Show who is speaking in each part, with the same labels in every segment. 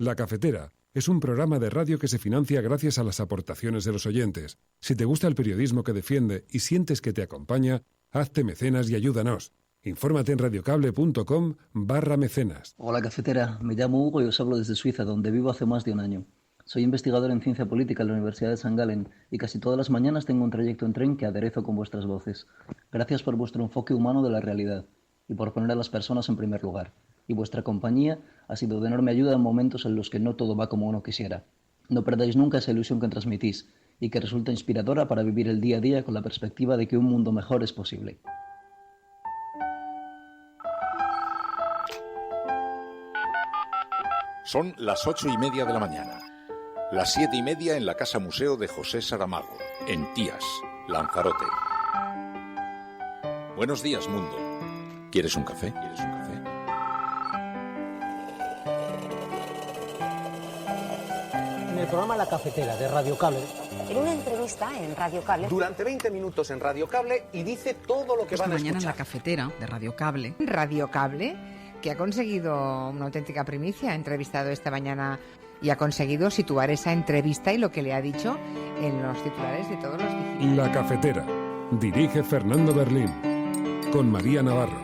Speaker 1: La Cafetera es un programa de radio que se financia gracias a las aportaciones de los oyentes. Si te gusta el periodismo que defiende y sientes que te acompaña, hazte mecenas y ayúdanos. Infórmate en radiocable.com/mecenas.
Speaker 2: Hola Cafetera, me llamo Hugo y os hablo desde Suiza, donde vivo hace más de un año. Soy investigador en ciencia política en la Universidad de St. Gallen y casi todas las mañanas tengo un trayecto en tren que aderezo con vuestras voces. Gracias por vuestro enfoque humano de la realidad y por poner a las personas en primer lugar. Y vuestra compañía ha sido de enorme ayuda en momentos en los que no todo va como uno quisiera. No perdáis nunca esa ilusión que transmitís y que resulta inspiradora para vivir el día a día con la perspectiva de que un mundo mejor es posible.
Speaker 3: Son las 8:30 de la mañana. Las 7:30 en la Casa Museo de José Saramago, en Tías, Lanzarote. Buenos días, mundo. ¿Quieres un café?
Speaker 4: En el programa La Cafetera de Radio Cable.
Speaker 5: En una entrevista en Radio Cable.
Speaker 6: Durante 20 minutos en Radio Cable y dice todo lo que van a escuchar.
Speaker 7: Esta mañana en La Cafetera de Radio Cable.
Speaker 8: Radio Cable, que ha conseguido una auténtica primicia, ha entrevistado esta mañana y ha conseguido situar esa entrevista y lo que le ha dicho en los titulares de todos los digitales.
Speaker 1: La Cafetera. Dirige Fernando Berlín. Con María Navarro.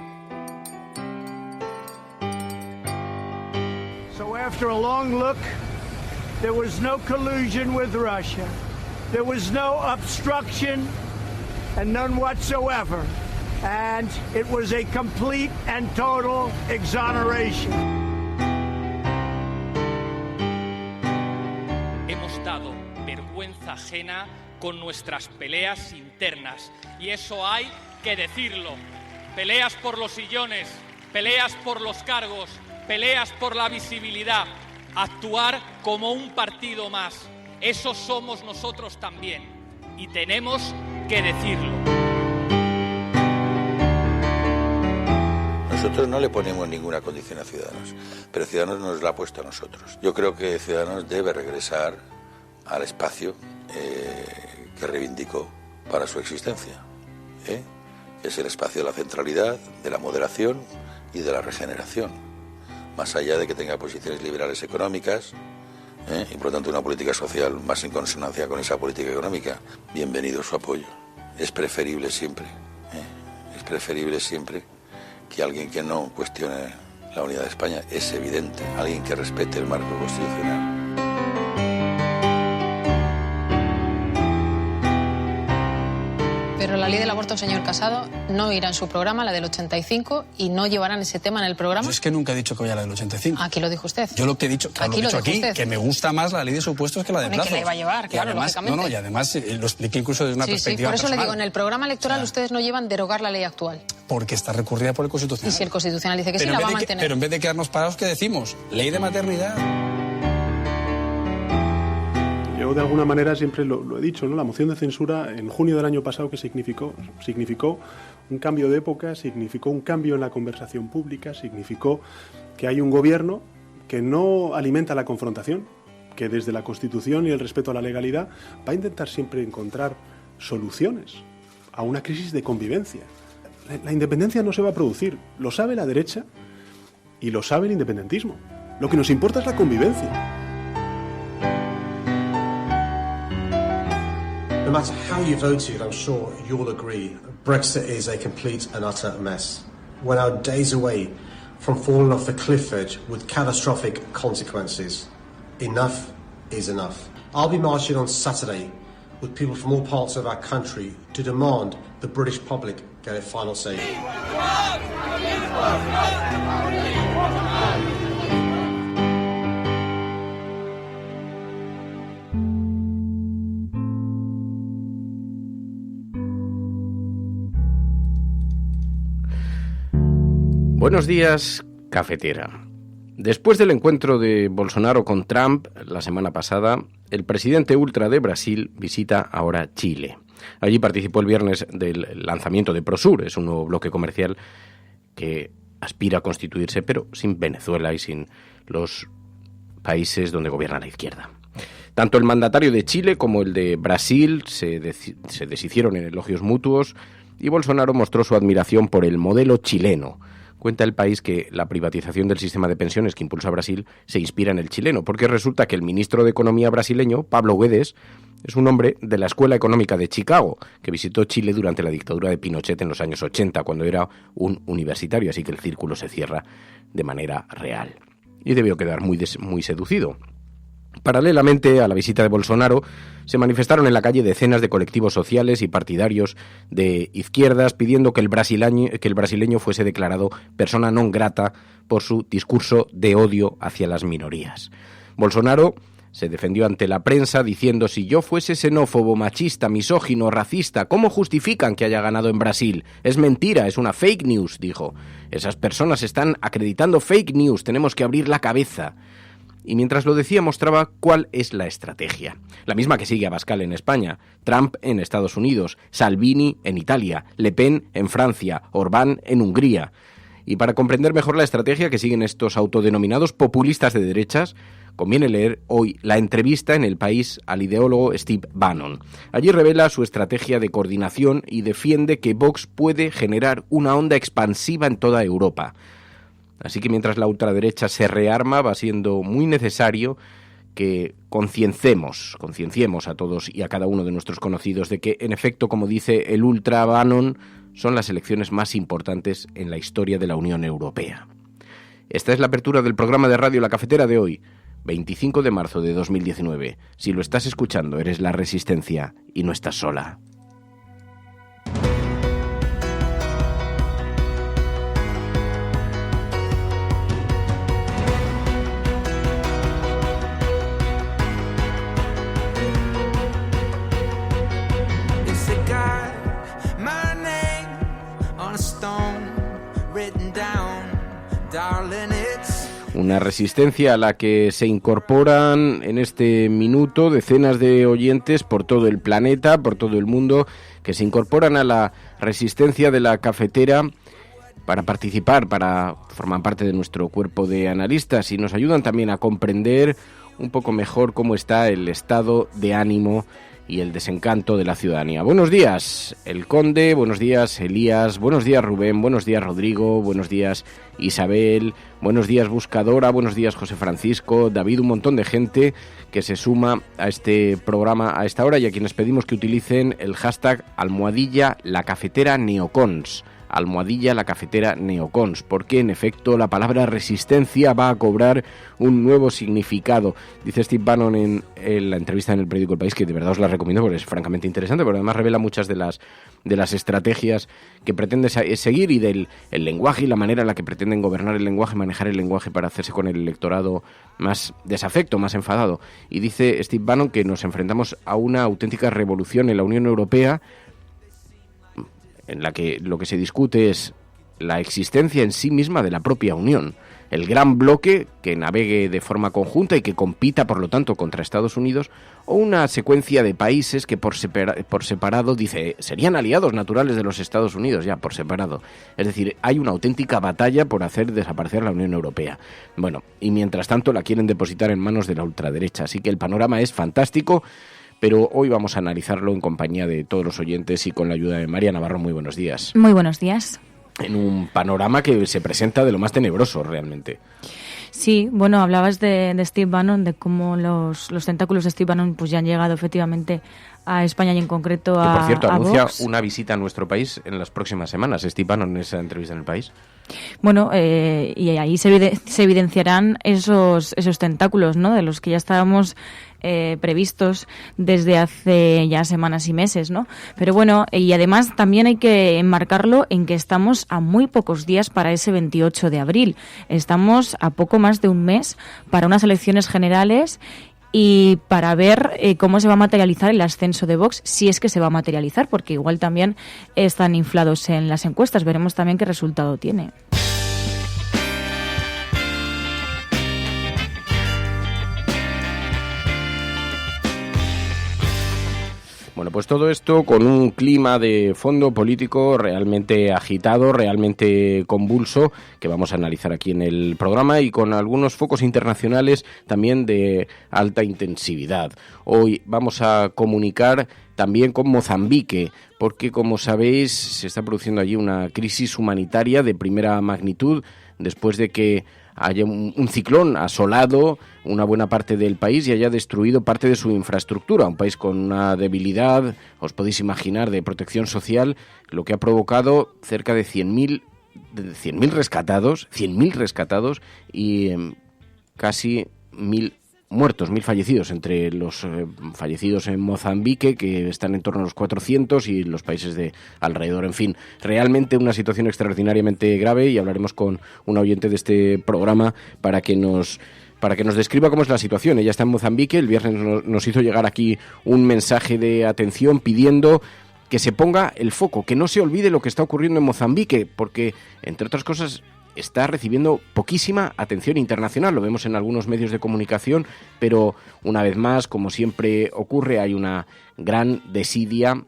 Speaker 9: So after a long look, there was no collusion with Russia. There was no obstruction and none whatsoever. And it was a complete and total exoneration.
Speaker 10: Hemos dado vergüenza ajena con nuestras peleas internas y eso hay que decirlo. Peleas por los sillones, peleas por los cargos, peleas por la visibilidad. Actuar como un partido más. Eso somos nosotros también. Y tenemos que decirlo.
Speaker 11: Nosotros no le ponemos ninguna condición a Ciudadanos, pero Ciudadanos nos la ha puesto a nosotros. Yo creo que Ciudadanos debe regresar al espacio que reivindicó para su existencia. Es el espacio de la centralidad, de la moderación y de la regeneración. Más allá de que tenga posiciones liberales económicas y por lo tanto una política social más en consonancia con esa política económica, bienvenido su apoyo. Es preferible siempre que alguien que no cuestione la unidad de España, es evidente, alguien que respete el marco constitucional.
Speaker 12: Pero la ley del aborto, señor Casado, no irá en su programa, la del 85, y no llevarán ese tema en el programa.
Speaker 13: Pues es que nunca he dicho que vaya la del 85.
Speaker 12: Aquí lo dijo usted.
Speaker 13: Yo lo que he dicho, claro,
Speaker 12: aquí
Speaker 13: lo he dicho aquí, que me gusta más la ley de supuestos que la de plazos.
Speaker 12: Que la iba a llevar, claro,
Speaker 13: además,
Speaker 12: lógicamente.
Speaker 13: Y además lo expliqué incluso desde una perspectiva
Speaker 12: por eso
Speaker 13: personal.
Speaker 12: le digo, en el programa electoral ustedes no llevan derogar la ley actual.
Speaker 13: Porque está recurrida por el Constitucional.
Speaker 12: Y si el Constitucional dice que sí, la va a mantener.
Speaker 13: Pero en vez de quedarnos parados, ¿qué decimos? Ley de maternidad.
Speaker 14: Yo de alguna manera siempre lo he dicho, ¿no? La moción de censura en junio del año pasado que significó un cambio de época, significó un cambio en la conversación pública, significó que hay un gobierno que no alimenta la confrontación, que desde la Constitución y el respeto a la legalidad va a intentar siempre encontrar soluciones a una crisis de convivencia. La independencia no se va a producir, lo sabe la derecha y lo sabe el independentismo. Lo que nos importa es la convivencia.
Speaker 15: No matter how you voted, I'm sure you'll agree, Brexit is a complete and utter mess. We're now days away from falling off the cliff edge with catastrophic consequences. Enough is enough. I'll be marching on Saturday with people from all parts of our country to demand the British public get a final say.
Speaker 16: Buenos días, cafetera. Después del encuentro de Bolsonaro con Trump la semana pasada, el presidente ultra de Brasil visita ahora Chile. Allí participó el viernes del lanzamiento de Prosur, es un nuevo bloque comercial que aspira a constituirse, pero sin Venezuela y sin los países donde gobierna la izquierda. Tanto el mandatario de Chile como el de Brasil se deshicieron en elogios mutuos y Bolsonaro mostró su admiración por el modelo chileno, Cuenta El País que la privatización del sistema de pensiones que impulsa Brasil se inspira en el chileno, porque resulta que el ministro de Economía brasileño, Pablo Guedes, es un hombre de la Escuela Económica de Chicago, que visitó Chile durante la dictadura de Pinochet en los años 80, cuando era un universitario, así que el círculo se cierra de manera real. Y debió quedar muy seducido. Paralelamente a la visita de Bolsonaro, se manifestaron en la calle decenas de colectivos sociales y partidarios de izquierdas pidiendo que el brasileño fuese declarado persona non grata por su discurso de odio hacia las minorías. Bolsonaro se defendió ante la prensa diciendo: si yo fuese xenófobo, machista, misógino, racista, ¿cómo justifican que haya ganado en Brasil? Es mentira, es una fake news, dijo. Esas personas están acreditando fake news, tenemos que abrir la cabeza. Y mientras lo decía mostraba cuál es la estrategia. La misma que sigue Abascal en España, Trump en Estados Unidos, Salvini en Italia, Le Pen en Francia, Orbán en Hungría. Y para comprender mejor la estrategia que siguen estos autodenominados populistas de derechas, conviene leer hoy la entrevista en El País al ideólogo Steve Bannon. Allí revela su estrategia de coordinación y defiende que Vox puede generar una onda expansiva en toda Europa. Así que mientras la ultraderecha se rearma, va siendo muy necesario que concienciemos a todos y a cada uno de nuestros conocidos de que, en efecto, como dice el ultra Bannon, son las elecciones más importantes en la historia de la Unión Europea. Esta es la apertura del programa de radio La Cafetera de hoy, 25 de marzo de 2019. Si lo estás escuchando, eres la Resistencia y no estás sola. Una resistencia a la que se incorporan en este minuto decenas de oyentes por todo el planeta, por todo el mundo, que se incorporan a la resistencia de La Cafetera para participar, para formar parte de nuestro cuerpo de analistas y nos ayudan también a comprender un poco mejor cómo está el estado de ánimo y el desencanto de la ciudadanía. Buenos días, El Conde, buenos días, Elías, buenos días, Rubén, buenos días, Rodrigo, buenos días, Isabel, buenos días, Buscadora, buenos días, José Francisco, David, un montón de gente que se suma a este programa a esta hora y a quienes pedimos que utilicen el hashtag #LaCafeteraNeocons. #LaCafeteraNeocons, porque en efecto la palabra resistencia va a cobrar un nuevo significado. Dice Steve Bannon en la entrevista en el periódico El País, que de verdad os la recomiendo porque es francamente interesante, pero además revela muchas de las estrategias que pretende seguir y del el lenguaje y la manera en la que pretenden gobernar el lenguaje, manejar el lenguaje para hacerse con el electorado más desafecto, más enfadado. Y dice Steve Bannon que nos enfrentamos a una auténtica revolución en la Unión Europea, en la que lo que se discute es la existencia en sí misma de la propia Unión, el gran bloque que navegue de forma conjunta y que compita, por lo tanto, contra Estados Unidos, o una secuencia de países que por separado, dice, serían aliados naturales de los Estados Unidos, ya por separado. Es decir, hay una auténtica batalla por hacer desaparecer la Unión Europea. Bueno, y mientras tanto la quieren depositar en manos de la ultraderecha, así que el panorama es fantástico. Pero hoy vamos a analizarlo en compañía de todos los oyentes y con la ayuda de María Navarro. Muy buenos días.
Speaker 17: Muy buenos días.
Speaker 16: En un panorama que se presenta de lo más tenebroso realmente.
Speaker 17: Sí, bueno, hablabas de Steve Bannon, de cómo los tentáculos de Steve Bannon pues ya han llegado efectivamente a España y en concreto a Vox. Que por cierto anuncia
Speaker 16: una visita a nuestro país en las próximas semanas. Steve Bannon en esa entrevista en El País.
Speaker 17: Bueno, y ahí se evidenciarán esos tentáculos, ¿no? De los que ya estábamos previstos desde hace ya semanas y meses, ¿no? Pero bueno, y además también hay que enmarcarlo en que estamos a muy pocos días para ese 28 de abril. Estamos a poco más de un mes para unas elecciones generales y para ver cómo se va a materializar el ascenso de Vox, si es que se va a materializar, porque igual también están inflados en las encuestas. Veremos también qué resultado tiene.
Speaker 16: Bueno, pues todo esto con un clima de fondo político realmente agitado, realmente convulso, que vamos a analizar aquí en el programa y con algunos focos internacionales también de alta intensividad. Hoy vamos a comunicar también con Mozambique, porque, como sabéis, se está produciendo allí una crisis humanitaria de primera magnitud después de que haya un ciclón asolado una buena parte del país y haya destruido parte de su infraestructura. Un país con una debilidad, os podéis imaginar, de protección social, lo que ha provocado cerca de 100.000 rescatados y casi 1.000 muertos, 1.000 fallecidos, entre los fallecidos en Mozambique, que están en torno a los 400, y los países de alrededor. En fin, realmente una situación extraordinariamente grave, y hablaremos con una oyente de este programa para que nos describa cómo es la situación. Ella está en Mozambique. El viernes nos hizo llegar aquí un mensaje de atención pidiendo que se ponga el foco, que no se olvide lo que está ocurriendo en Mozambique, porque, entre otras cosas, está recibiendo poquísima atención internacional. Lo vemos en algunos medios de comunicación, pero una vez más, como siempre ocurre, hay una gran desidia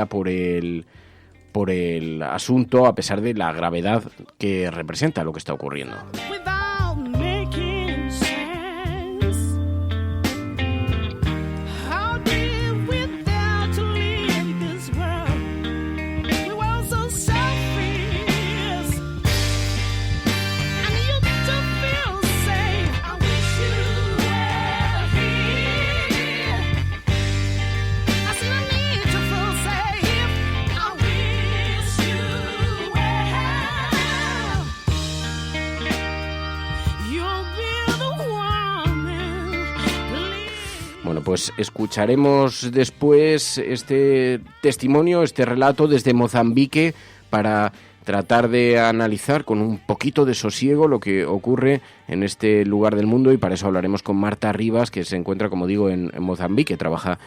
Speaker 16: por el asunto, a pesar de la gravedad que representa lo que está ocurriendo. Bueno, pues escucharemos después este testimonio, este relato desde Mozambique, para tratar de analizar con un poquito de sosiego lo que ocurre en este lugar del mundo, y para eso hablaremos con Marta Rivas, que se encuentra, como digo, en Mozambique. Trabaja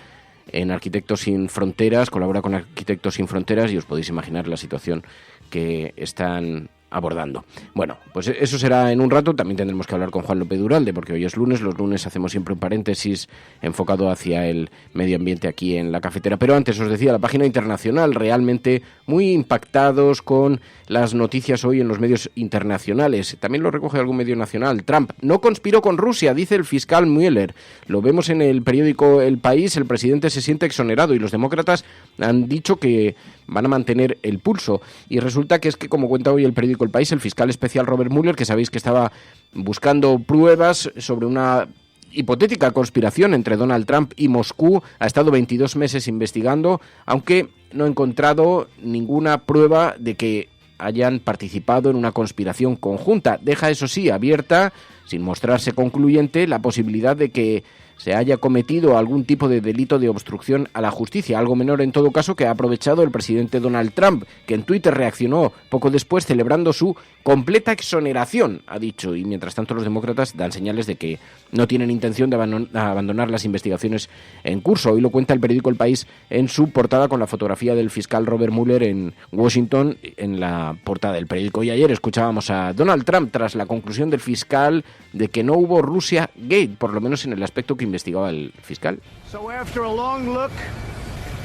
Speaker 16: en Arquitectos Sin Fronteras, colabora con Arquitectos Sin Fronteras, y os podéis imaginar la situación que están abordando. Bueno, pues eso será en un rato. También tendremos que hablar con Juan López Duralde, porque hoy es lunes. Los lunes hacemos siempre un paréntesis enfocado hacia el medio ambiente aquí en La Cafetera. Pero antes os decía, la página internacional, realmente muy impactados con las noticias hoy en los medios internacionales. También lo recoge algún medio nacional. Trump no conspiró con Rusia, dice el fiscal Mueller. Lo vemos en el periódico El País. El presidente se siente exonerado y los demócratas han dicho que van a mantener el pulso. Y resulta que es que, como cuenta hoy el periódico El País, el fiscal especial Robert Mueller, que sabéis que estaba buscando pruebas sobre una hipotética conspiración entre Donald Trump y Moscú, ha estado 22 meses investigando, aunque no ha encontrado ninguna prueba de que hayan participado en una conspiración conjunta. Deja, eso sí, abierta, sin mostrarse concluyente, la posibilidad de que se haya cometido algún tipo de delito de obstrucción a la justicia, algo menor en todo caso, que ha aprovechado el presidente Donald Trump, que en Twitter reaccionó poco después celebrando su completa exoneración, ha dicho, y mientras tanto los demócratas dan señales de que no tienen intención de abandonar las investigaciones en curso. Hoy lo cuenta el periódico El País en su portada, con la fotografía del fiscal Robert Mueller en Washington en la portada del periódico. Y ayer escuchábamos a Donald Trump tras la conclusión del fiscal de que no hubo Russia Gate, por lo menos en el aspecto que investigaba el fiscal.
Speaker 9: So after a long look,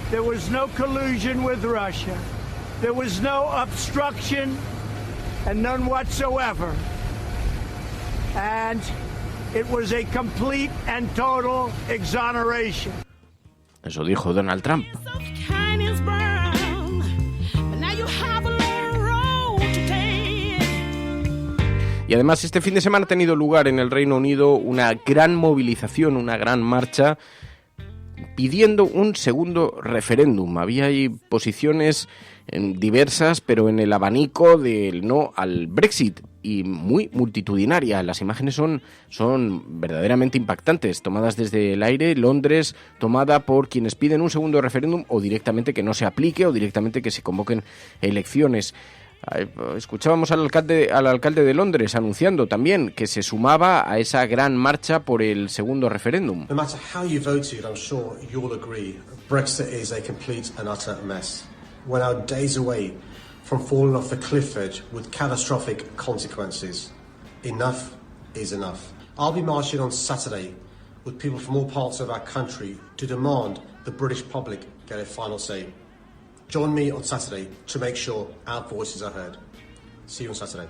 Speaker 9: there was no collusion with Russia. There was no obstruction and none whatsoever. And it was a complete and total exoneration.
Speaker 16: Eso dijo Donald Trump. Y además este fin de semana ha tenido lugar en el Reino Unido una gran movilización, una gran marcha pidiendo un segundo referéndum. Había ahí posiciones diversas, pero en el abanico del no al Brexit, y muy multitudinaria. Las imágenes son verdaderamente impactantes, tomadas desde el aire. Londres tomada por quienes piden un segundo referéndum, o directamente que no se aplique, o directamente que se convoquen elecciones. Escuchábamos al alcalde de Londres anunciando también que se sumaba a esa gran marcha por el segundo referéndum.
Speaker 15: No matter how you voted, I'm sure you'll agree, Brexit is a complete and utter mess. We're now days away from falling off the cliff edge with catastrophic consequences. Enough is enough. I'll be marching on Saturday with people from all parts of our country to demand the British public get a final say. Join me on Saturday to make sure our voices are heard. See you on Saturday.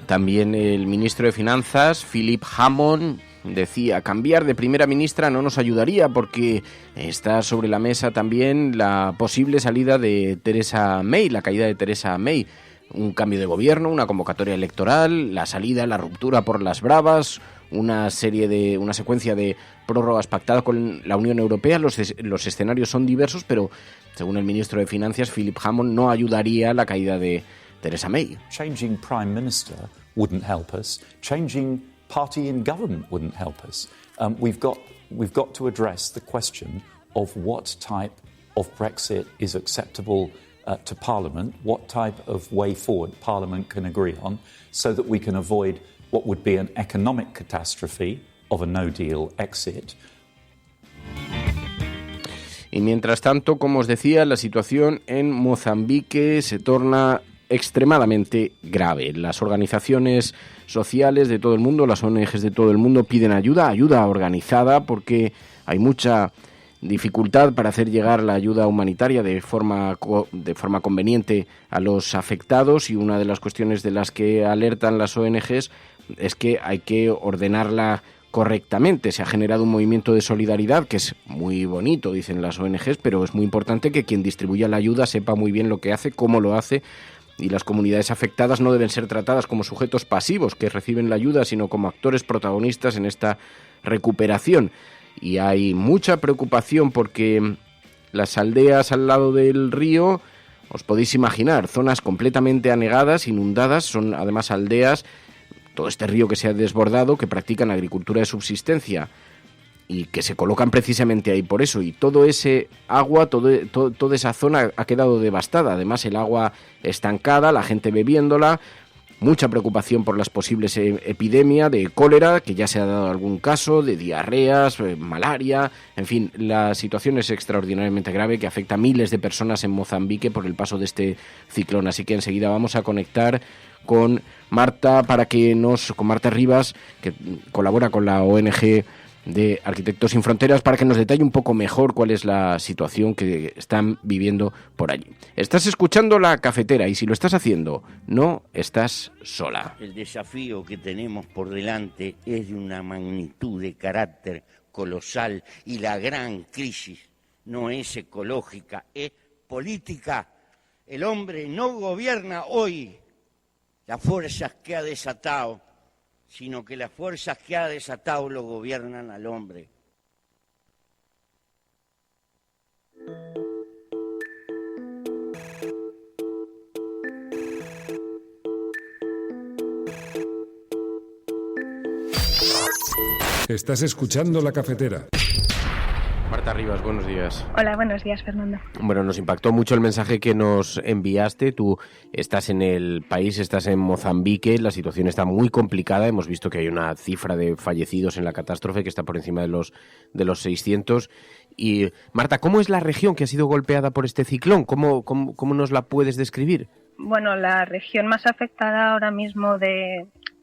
Speaker 16: También el ministro de Finanzas, Philip Hammond, decía: cambiar de primera ministra no nos ayudaría porque está sobre la mesa también la posible salida de Theresa May, la caída de Theresa May. Un cambio de gobierno, una convocatoria electoral, la salida, la ruptura por las bravas, una secuencia de prórrogas pactadas con la Unión Europea. Los escenarios son diversos, pero según el ministro de Finanzas, Philip Hammond, no ayudaría a la caída de Theresa May.
Speaker 18: Changing Prime Minister wouldn't help us. Changing party in government wouldn't help us. We've got to address the question of what type of Brexit is acceptable to Parliament, what type of way forward Parliament can agree on, so that we can avoid what would be an economic catastrophe of a no-deal exit.
Speaker 16: Y mientras tanto, como os decía, la situación en Mozambique se torna extremadamente grave. Las organizaciones sociales de todo el mundo, las ONGs de todo el mundo piden ayuda organizada, porque hay mucha dificultad para hacer llegar la ayuda humanitaria de forma conveniente a los afectados, y una de las cuestiones de las que alertan las ONGs es que hay que ordenarla correctamente. Se ha generado un movimiento de solidaridad que es muy bonito, dicen las ONGs, pero es muy importante que quien distribuya la ayuda sepa muy bien lo que hace, cómo lo hace, y las comunidades afectadas no deben ser tratadas como sujetos pasivos que reciben la ayuda, sino como actores protagonistas en esta recuperación. Y hay mucha preocupación porque las aldeas al lado del río, os podéis imaginar, zonas completamente anegadas, inundadas, son además aldeas, todo este río que se ha desbordado, que practican agricultura de subsistencia y que se colocan precisamente ahí por eso, y todo ese agua, toda esa zona ha quedado devastada. Además, el agua estancada, la gente bebiéndola. Mucha preocupación por las posibles epidemias de cólera, que ya se ha dado algún caso, de diarreas, malaria. En fin, la situación es extraordinariamente grave, que afecta a miles de personas en Mozambique por el paso de este ciclón. Así que enseguida vamos a conectar con Marta con Marta Rivas, que colabora con la ONG de Arquitectos Sin Fronteras, para que nos detalle un poco mejor cuál es la situación que están viviendo por allí. Estás escuchando La Cafetera, y si lo estás haciendo, no estás sola.
Speaker 19: El desafío que tenemos por delante es de una magnitud de carácter colosal, y la gran crisis no es ecológica, es política. El hombre no gobierna hoy las fuerzas que ha desatado, sino que las fuerzas que ha desatado lo gobiernan al hombre.
Speaker 1: Estás escuchando La Cafetera.
Speaker 16: Marta Rivas, buenos días.
Speaker 20: Hola, buenos días, Fernando.
Speaker 16: Bueno, nos impactó mucho el mensaje que nos enviaste. Tú estás en el país, estás en Mozambique, la situación está muy complicada. Hemos visto que hay una cifra de fallecidos en la catástrofe que está por encima de los 600. Y, Marta, ¿cómo es la región que ha sido golpeada por este ciclón? ¿Cómo nos la puedes describir?
Speaker 20: Bueno, la región más afectada ahora mismo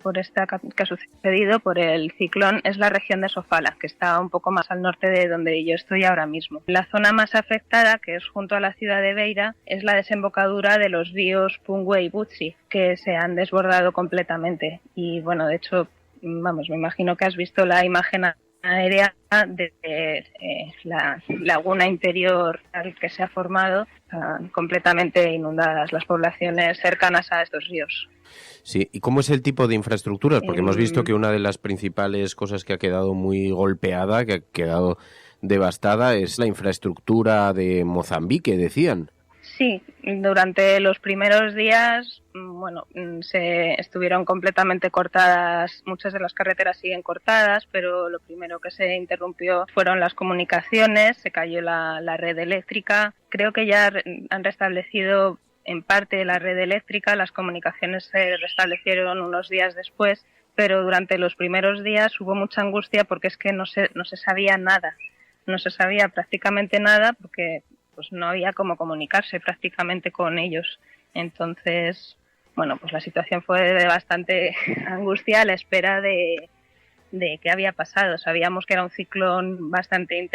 Speaker 20: por esta que ha sucedido por el ciclón es la región de Sofala, que está un poco más al norte de donde yo estoy ahora mismo. La zona más afectada, que es junto a la ciudad de Beira, es la desembocadura de los ríos Pungwe y Butsi, que se han desbordado completamente. Y bueno, de hecho, me imagino que has visto la imagen aérea de la laguna interior que se ha formado, completamente inundadas las poblaciones cercanas a estos ríos.
Speaker 16: Sí, ¿y cómo es el tipo de infraestructuras? Porque hemos visto que una de las principales cosas que ha quedado muy golpeada, que ha quedado devastada, es la infraestructura de Mozambique, decían.
Speaker 20: Sí, durante los primeros días, se estuvieron completamente cortadas, muchas de las carreteras siguen cortadas, pero lo primero que se interrumpió fueron las comunicaciones, se cayó la red eléctrica. Creo que ya han restablecido en parte la red eléctrica, las comunicaciones se restablecieron unos días después, pero durante los primeros días hubo mucha angustia porque es que no se sabía nada, no se sabía prácticamente nada porque pues no había cómo comunicarse prácticamente con ellos. Entonces, pues la situación fue de bastante angustia a la espera de qué había pasado. Sabíamos que era un ciclón bastante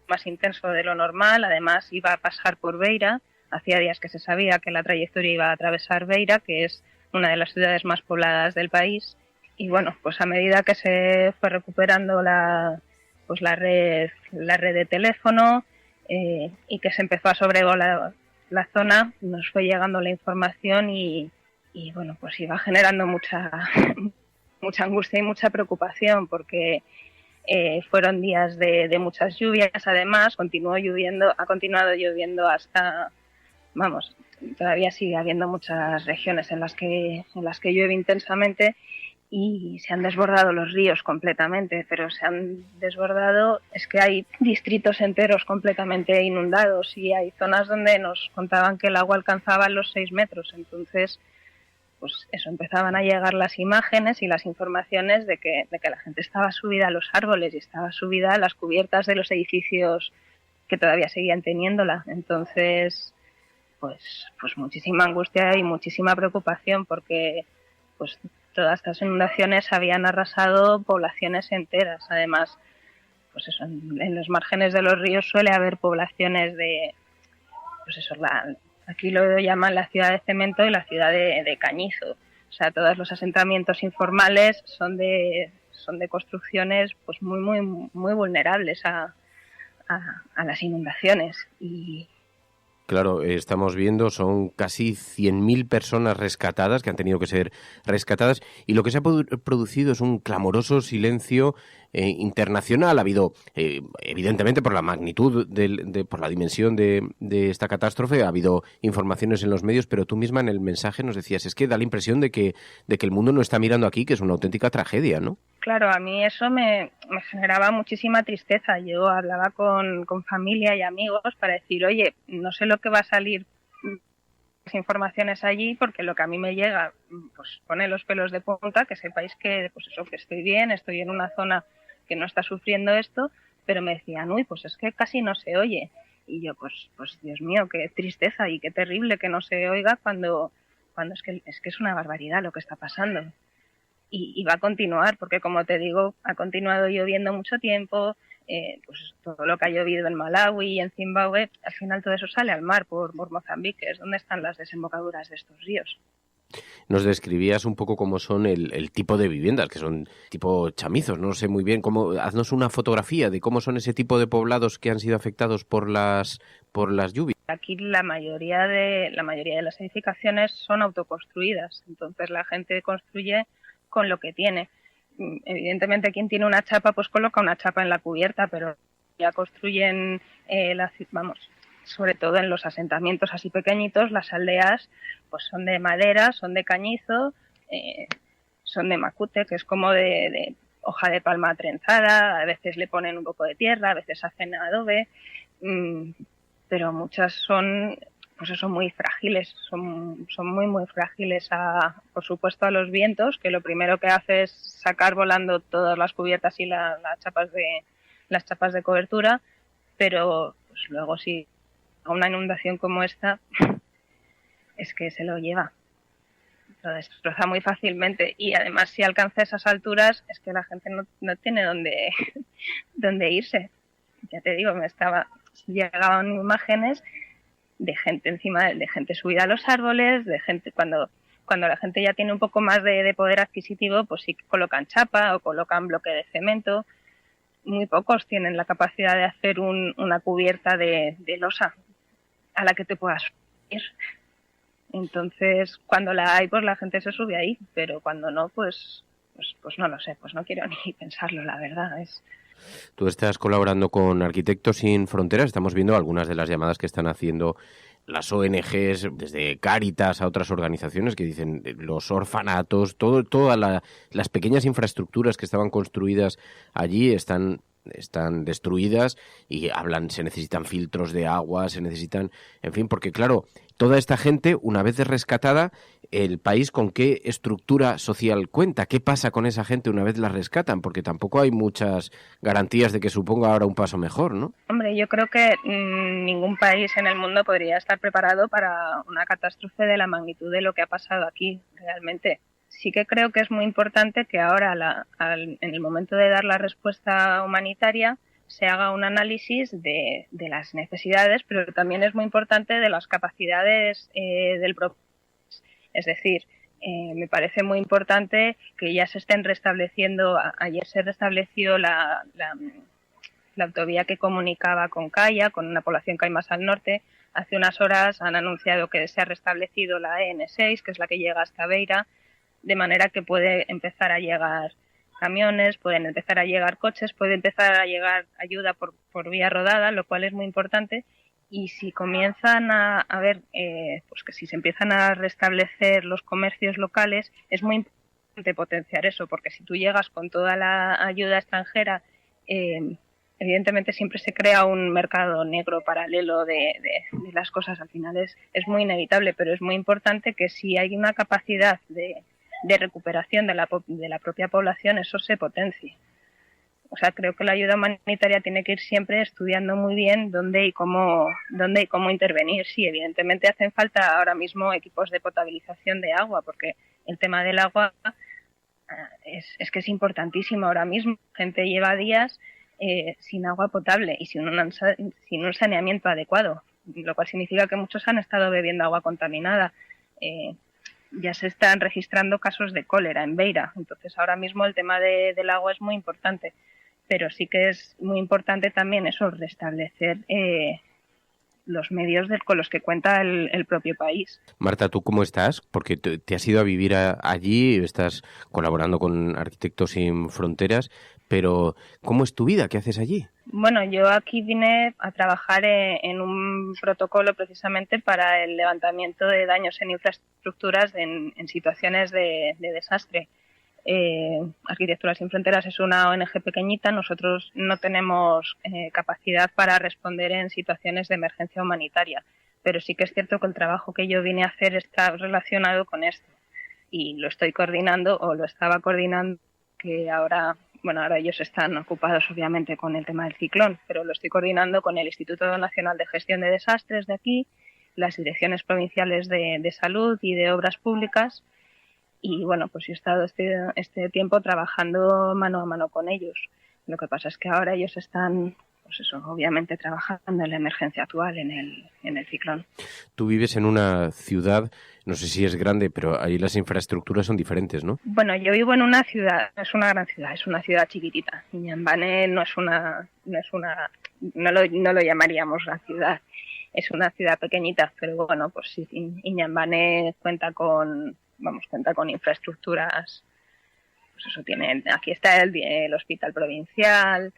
Speaker 20: más intenso de lo normal, además iba a pasar por Beira. Hacía días que se sabía que la trayectoria iba a atravesar Beira, que es una de las ciudades más pobladas del país. Y bueno, pues a medida que se fue recuperando la red de teléfono y que se empezó a sobrevolar la zona, nos fue llegando la información y bueno, pues iba generando mucha angustia y mucha preocupación, porque fueron días de muchas lluvias. Además, ha continuado lloviendo hasta, vamos, todavía sigue habiendo muchas regiones en las que llueve intensamente y se han desbordado los ríos completamente, pero se han desbordado, es que hay distritos enteros completamente inundados y hay zonas donde nos contaban que el agua alcanzaba los 6 metros. Entonces, pues eso, empezaban a llegar las imágenes y las informaciones de que la gente estaba subida a los árboles y estaba subida a las cubiertas de los edificios que todavía seguían teniéndola. Entonces, pues muchísima angustia y muchísima preocupación, porque pues todas estas inundaciones habían arrasado poblaciones enteras. Además, pues eso, en los márgenes de los ríos suele haber poblaciones de, pues eso, aquí lo llaman la ciudad de cemento y la ciudad de cañizo. O sea, todos los asentamientos informales son de construcciones pues muy vulnerables a las inundaciones. Y
Speaker 16: claro, estamos viendo, son casi 100.000 personas rescatadas, que han tenido que ser rescatadas, y lo que se ha producido es un clamoroso silencio internacional. Ha habido, evidentemente, por la magnitud, por la dimensión de esta catástrofe, ha habido informaciones en los medios, pero tú misma en el mensaje nos decías, es que da la impresión de que el mundo no está mirando aquí, que es una auténtica tragedia, ¿no? Claro,
Speaker 20: a mí eso me generaba muchísima tristeza. Yo hablaba con familia y amigos para decir, oye, no sé lo que va a salir las informaciones allí, porque lo que a mí me llega pues pone los pelos de punta, que sepáis que pues eso, que estoy bien, estoy en una zona que no está sufriendo esto, pero me decían, uy, pues es que casi no se oye. Y yo, pues Dios mío, qué tristeza y qué terrible que no se oiga cuando es que es una barbaridad lo que está pasando. Y va a continuar, porque como te digo, ha continuado lloviendo mucho tiempo, pues todo lo que ha llovido en Malawi y en Zimbabue, al final todo eso sale al mar por Mozambique, es donde están las desembocaduras de estos ríos.
Speaker 16: Nos describías un poco cómo son el tipo de viviendas, que son tipo chamizos, no sé muy bien haznos una fotografía de cómo son ese tipo de poblados que han sido afectados por las lluvias.
Speaker 20: Aquí la mayoría de las edificaciones son autoconstruidas, entonces la gente construye con lo que tiene. Evidentemente, quien tiene una chapa pues coloca una chapa en la cubierta, pero ya construyen sobre todo en los asentamientos así pequeñitos, las aldeas pues son de madera, son de cañizo, son de macute, que es como de hoja de palma trenzada. A veces le ponen un poco de tierra, a veces hacen adobe, pero muchas son pues eso, muy frágiles, son muy frágiles por supuesto a los vientos, que lo primero que hace es sacar volando todas las cubiertas y las chapas de cobertura, pero pues luego si una inundación como esta es que se lo lleva, lo destroza muy fácilmente. Y además, si alcanza esas alturas, es que la gente no tiene dónde irse. Ya te digo, llegaban imágenes de gente de gente subida a los árboles, de gente cuando la gente ya tiene un poco más de poder adquisitivo, pues sí que colocan chapa o colocan bloque de cemento. Muy pocos tienen la capacidad de hacer una cubierta de losa a la que te puedas subir. Entonces, cuando la hay, pues la gente se sube ahí, pero cuando no, pues no lo sé, pues no quiero ni pensarlo, la verdad.
Speaker 16: Tú estás colaborando con Arquitectos Sin Fronteras, estamos viendo algunas de las llamadas que están haciendo las ONGs, desde Cáritas a otras organizaciones que dicen los orfanatos, todas las pequeñas infraestructuras que estaban construidas allí están destruidas y se necesitan filtros de agua, se necesitan, en fin, porque claro, toda esta gente, una vez rescatada, el país con qué estructura social cuenta, qué pasa con esa gente una vez la rescatan, porque tampoco hay muchas garantías de que suponga ahora un paso mejor, ¿no?
Speaker 20: Hombre, yo creo que ningún país en el mundo podría estar preparado para una catástrofe de la magnitud de lo que ha pasado aquí, realmente. Sí que creo que es muy importante que ahora, en el momento de dar la respuesta humanitaria, se haga un análisis de las necesidades, pero también es muy importante de las capacidades del propio. Es decir, Me parece muy importante que ya se estén restableciendo. Ayer se restableció la autovía que comunicaba con Caya, con una población que hay más al norte. Hace unas horas han anunciado que se ha restablecido la EN6, que es la que llega hasta Beira, de manera que puede empezar a llegar camiones, pueden empezar a llegar coches, puede empezar a llegar ayuda por vía rodada, lo cual es muy importante. Y si comienzan a ver, pues que si se empiezan a restablecer los comercios locales, es muy importante potenciar eso, porque si tú llegas con toda la ayuda extranjera, evidentemente siempre se crea un mercado negro paralelo de las cosas. Al final es muy inevitable, pero es muy importante que si hay una capacidad de recuperación de la propia población, eso se potencie. O sea, creo que la ayuda humanitaria tiene que ir siempre estudiando muy bien dónde y cómo intervenir. Sí, evidentemente hacen falta ahora mismo equipos de potabilización de agua, porque el tema del agua es que es importantísimo ahora mismo. La gente lleva días sin agua potable y sin un saneamiento adecuado, lo cual significa que muchos han estado bebiendo agua contaminada. Ya se están registrando casos de cólera en Beira, entonces ahora mismo el tema del agua es muy importante, pero sí que es muy importante también eso, restablecer los medios con los que cuenta el propio país.
Speaker 16: Marta, ¿tú cómo estás? Porque te has ido a vivir allí, estás colaborando con Arquitectos Sin Fronteras, pero ¿cómo es tu vida? ¿Qué haces allí?
Speaker 20: Bueno, yo aquí vine a trabajar en un protocolo precisamente para el levantamiento de daños en infraestructuras en situaciones de desastre. Arquitecturas Sin Fronteras es una ONG pequeñita, nosotros no tenemos capacidad para responder en situaciones de emergencia humanitaria, pero sí que es cierto que el trabajo que yo vine a hacer está relacionado con esto y lo estoy coordinando o lo estaba coordinando, que ahora ellos están ocupados obviamente con el tema del ciclón, pero lo estoy coordinando con el Instituto Nacional de Gestión de Desastres de aquí, las direcciones provinciales de salud y de obras públicas. Y bueno, pues yo he estado este tiempo trabajando mano a mano con ellos. Lo que pasa es que ahora ellos están, pues eso, obviamente trabajando en la emergencia actual, en el ciclón.
Speaker 16: Tú vives en una ciudad, no sé si es grande, pero ahí las infraestructuras son diferentes, ¿no?
Speaker 20: Bueno, yo vivo en una ciudad, no es una gran ciudad, es una ciudad chiquitita. Iñambane no lo llamaríamos la ciudad, es una ciudad pequeñita, pero bueno, pues sí, Iñambane cuenta con infraestructuras, pues eso aquí está el hospital provincial,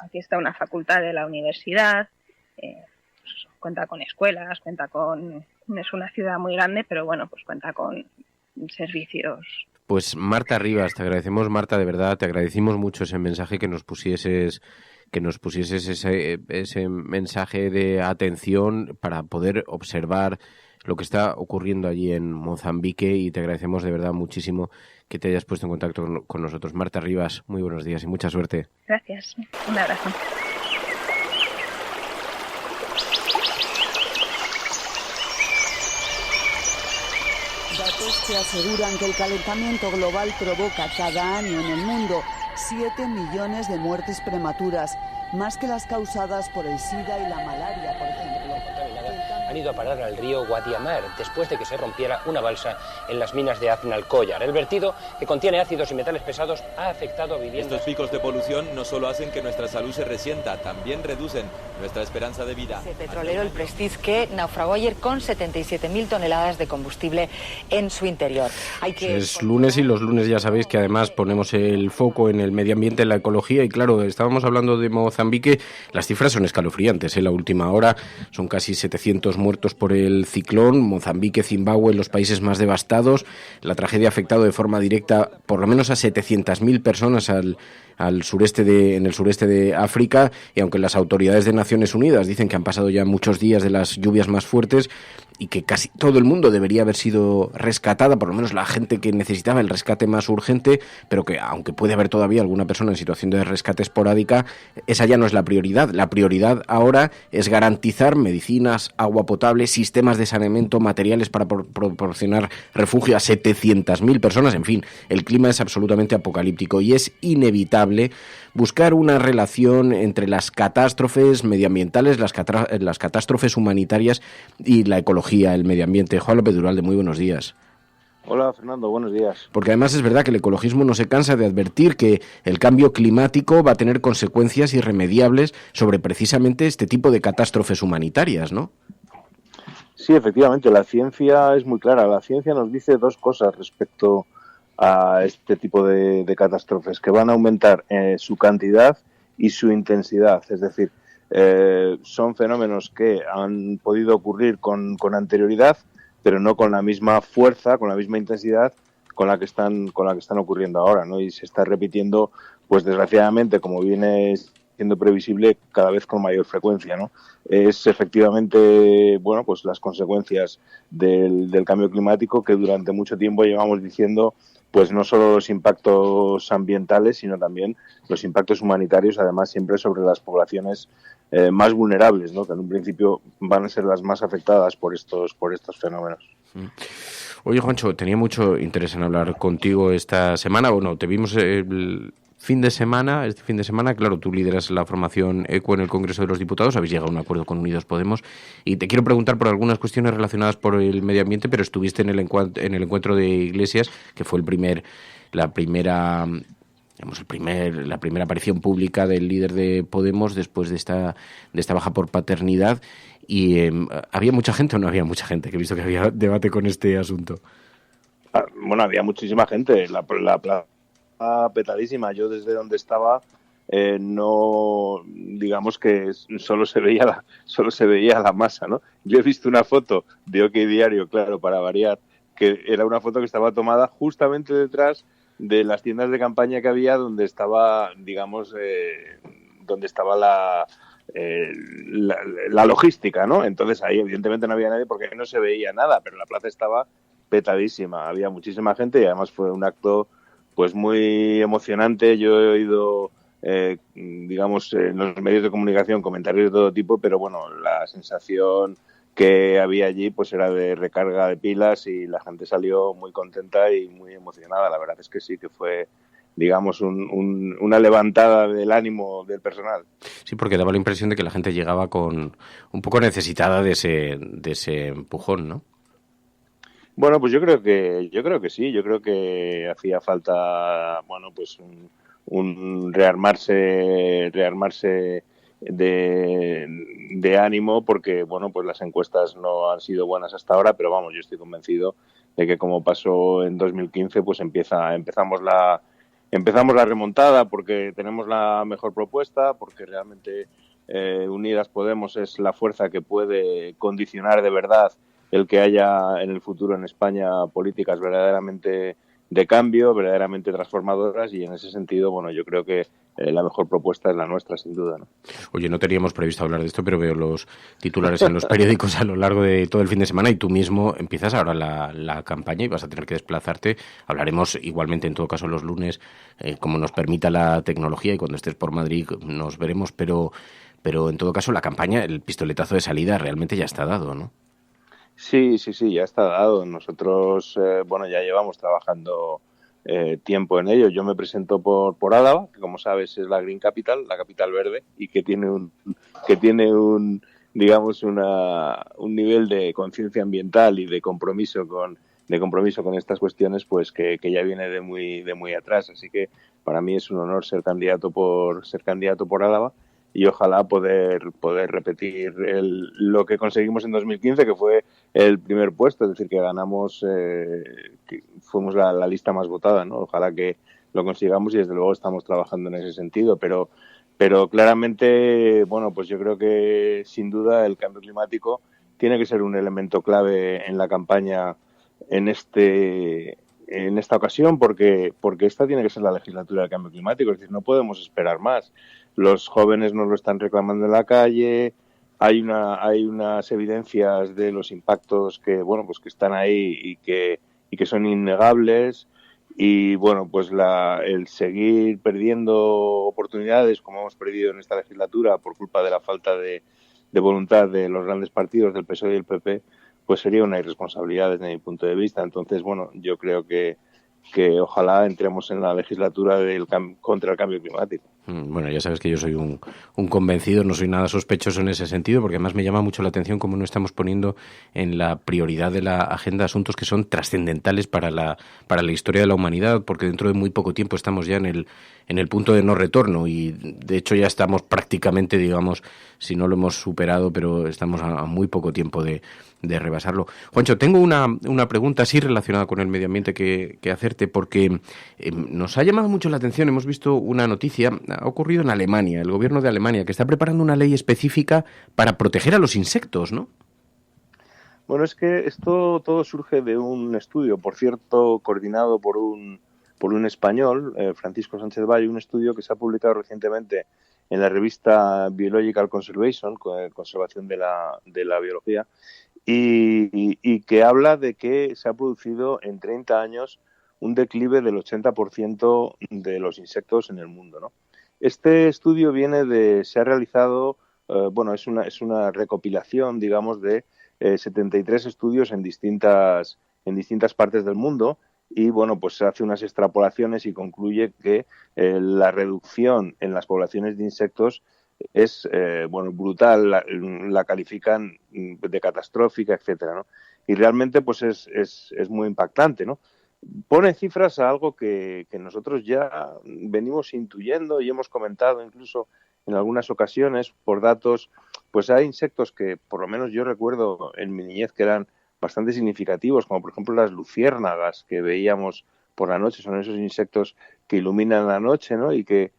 Speaker 20: aquí está una facultad de la universidad, pues eso, cuenta con escuelas, es una ciudad muy grande, pero bueno, pues cuenta con servicios.
Speaker 16: Pues Marta Rivas, te agradecemos, Marta, de verdad, te agradecimos mucho ese mensaje que nos pusieses ese mensaje de atención para poder observar lo que está ocurriendo allí en Mozambique, y te agradecemos de verdad muchísimo que te hayas puesto en contacto con nosotros. Marta Rivas, muy buenos días y mucha suerte.
Speaker 20: Gracias, un abrazo.
Speaker 21: Datos que aseguran que el calentamiento global provoca cada año en el mundo 7 millones de muertes prematuras, más que las causadas por el SIDA y la malaria, por ejemplo.
Speaker 22: Han ido a parar al río Guadiamar después de que se rompiera una balsa en las minas de Aznalcóllar. El vertido, que contiene ácidos y metales pesados, ha afectado a viviendas.
Speaker 23: Estos picos de polución no solo hacen que nuestra salud se resienta, también reducen nuestra esperanza de vida.
Speaker 5: El petrolero, el Prestige, que naufragó ayer con 77.000 toneladas de combustible en su interior.
Speaker 16: Es lunes y los lunes ya sabéis que además ponemos el foco en el medio ambiente, en la ecología, y claro, estábamos hablando de Mozambique, las cifras son escalofriantes. En la última hora son casi 700 muertos por el ciclón. Mozambique, Zimbabue, los países más devastados. La tragedia ha afectado de forma directa por lo menos a 700.000 personas en el sureste de África, y aunque las autoridades de Naciones Unidas dicen que han pasado ya muchos días de las lluvias más fuertes y que casi todo el mundo debería haber sido rescatada, por lo menos la gente que necesitaba el rescate más urgente, pero que aunque puede haber todavía alguna persona en situación de rescate esporádica, esa ya no es la prioridad. La prioridad ahora es garantizar medicinas, agua potable, sistemas de saneamiento, materiales para proporcionar refugio a 700.000 personas. En fin, el clima es absolutamente apocalíptico y es inevitable buscar una relación entre las catástrofes medioambientales, las catástrofes humanitarias y la ecología, el medio ambiente. Juan López Duralde, muy buenos días.
Speaker 2: Hola, Fernando, buenos días.
Speaker 16: Porque además es verdad que el ecologismo no se cansa de advertir que el cambio climático va a tener consecuencias irremediables sobre precisamente este tipo de catástrofes humanitarias, ¿no?
Speaker 2: Sí, efectivamente, la ciencia es muy clara. La ciencia nos dice dos cosas respecto a este tipo de catástrofes, que van a aumentar su cantidad y su intensidad. Es decir, son fenómenos que han podido ocurrir con anterioridad, pero no con la misma fuerza, con la misma intensidad con la que están ocurriendo ahora, ¿no? Y se está repitiendo, pues desgraciadamente, como viene siendo previsible, cada vez con mayor frecuencia, ¿no? Es efectivamente, bueno, pues las consecuencias del cambio climático que durante mucho tiempo llevamos diciendo, pues no solo los impactos ambientales, sino también los impactos humanitarios, además siempre sobre las poblaciones más vulnerables, ¿no? Que en un principio van a ser las más afectadas por estos fenómenos.
Speaker 16: Oye, Juancho, tenía mucho interés en hablar contigo esta semana. Bueno, te vimos este fin de semana, claro, tú lideras la formación ECO en el Congreso de los Diputados, habéis llegado a un acuerdo con Unidos Podemos, y te quiero preguntar por algunas cuestiones relacionadas por el medio ambiente, pero estuviste en el encuentro de Iglesias, que fue la primera aparición pública del líder de Podemos después de esta baja por paternidad. Y ¿había mucha gente o no había mucha gente? Que he visto que había debate con este asunto.
Speaker 2: Bueno, había muchísima gente. La plaza petadísima. Yo desde donde estaba no, digamos que solo se veía la masa, ¿no? Yo he visto una foto de OK Diario, claro, para variar, que era una foto que estaba tomada justamente detrás de las tiendas de campaña que había, donde estaba, digamos, donde estaba la logística, ¿no? Entonces ahí evidentemente no había nadie porque no se veía nada, pero la plaza estaba petadísima, había muchísima gente y además fue un acto pues muy emocionante. Yo he oído, digamos, en los medios de comunicación comentarios de todo tipo, pero bueno, la sensación que había allí pues era de recarga de pilas y la gente salió muy contenta y muy emocionada. La verdad es que sí, que fue, digamos, una levantada del ánimo del personal.
Speaker 16: Sí, porque daba la impresión de que la gente llegaba con un poco necesitada de ese empujón, ¿no?
Speaker 2: Bueno, pues yo creo que sí, yo creo que hacía falta, bueno, pues un rearmarse de ánimo, porque bueno, pues las encuestas no han sido buenas hasta ahora, pero vamos, yo estoy convencido de que como pasó en 2015, pues empezamos la remontada, porque tenemos la mejor propuesta, porque realmente Unidas Podemos es la fuerza que puede condicionar de verdad el que haya en el futuro en España políticas verdaderamente de cambio, verdaderamente transformadoras, y en ese sentido, bueno, yo creo que la mejor propuesta es la nuestra, sin duda, ¿no?
Speaker 16: Oye, no teníamos previsto hablar de esto, pero veo los titulares en los periódicos a lo largo de todo el fin de semana y tú mismo empiezas ahora la campaña y vas a tener que desplazarte. Hablaremos igualmente en todo caso los lunes, como nos permita la tecnología, y cuando estés por Madrid nos veremos, pero en todo caso la campaña, el pistoletazo de salida realmente ya está dado, ¿no?
Speaker 2: Sí, ya está dado. Nosotros, bueno, ya llevamos trabajando tiempo en ello. Yo me presento por Álava, que como sabes es la Green Capital, la capital verde, y que tiene un digamos un nivel de conciencia ambiental y de compromiso con estas cuestiones, pues que ya viene de muy atrás. Así que para mí es un honor ser candidato por Álava. Y ojalá poder repetir lo que conseguimos en 2015, que fue el primer puesto, es decir, que ganamos, que fuimos la lista más votada, ¿no? Ojalá que lo consigamos y desde luego estamos trabajando en ese sentido, pero claramente, bueno, pues yo creo que sin duda el cambio climático tiene que ser un elemento clave en la campaña en esta ocasión, porque esta tiene que ser la legislatura del cambio climático, es decir, no podemos esperar más. Los jóvenes nos lo están reclamando en la calle, hay unas evidencias de los impactos que, bueno, pues que están ahí y que son innegables, y bueno, pues el seguir perdiendo oportunidades como hemos perdido en esta legislatura por culpa de la falta de voluntad de los grandes partidos del PSOE y el PP, pues sería una irresponsabilidad desde mi punto de vista. Entonces, bueno, yo creo que ojalá entremos en la legislatura contra el cambio climático.
Speaker 16: Bueno, ya sabes que yo soy un convencido, no soy nada sospechoso en ese sentido, porque además me llama mucho la atención cómo no estamos poniendo en la prioridad de la agenda asuntos que son trascendentales para la historia de la humanidad, porque dentro de muy poco tiempo estamos ya en el punto de no retorno y de hecho ya estamos prácticamente, digamos, si no lo hemos superado, pero estamos a muy poco tiempo de rebasarlo. Juancho, tengo una pregunta así relacionada con el medio ambiente que hacerte, porque nos ha llamado mucho la atención, hemos visto una noticia, ha ocurrido en Alemania, el gobierno de Alemania, que está preparando una ley específica para proteger a los insectos, ¿no?
Speaker 2: Bueno, es que esto todo surge de un estudio, por cierto, coordinado por un español, Francisco Sánchez Valle, un estudio que se ha publicado recientemente en la revista Biological Conservation, Conservación de la Biología, y que habla de que se ha producido en 30 años un declive del 80% de los insectos en el mundo, ¿no? Este estudio se ha realizado, es una recopilación, digamos, de 73 estudios en distintas partes del mundo y, bueno, pues se hace unas extrapolaciones y concluye que la reducción en las poblaciones de insectos es brutal, la califican de catastrófica, etcétera, ¿no? Y realmente pues es muy impactante, ¿no? Pone cifras a algo que nosotros ya venimos intuyendo y hemos comentado incluso en algunas ocasiones por datos. Pues hay insectos que por lo menos yo recuerdo en mi niñez que eran bastante significativos, como por ejemplo las luciérnagas que veíamos por la noche. Son esos insectos que iluminan la noche, ¿no? Y que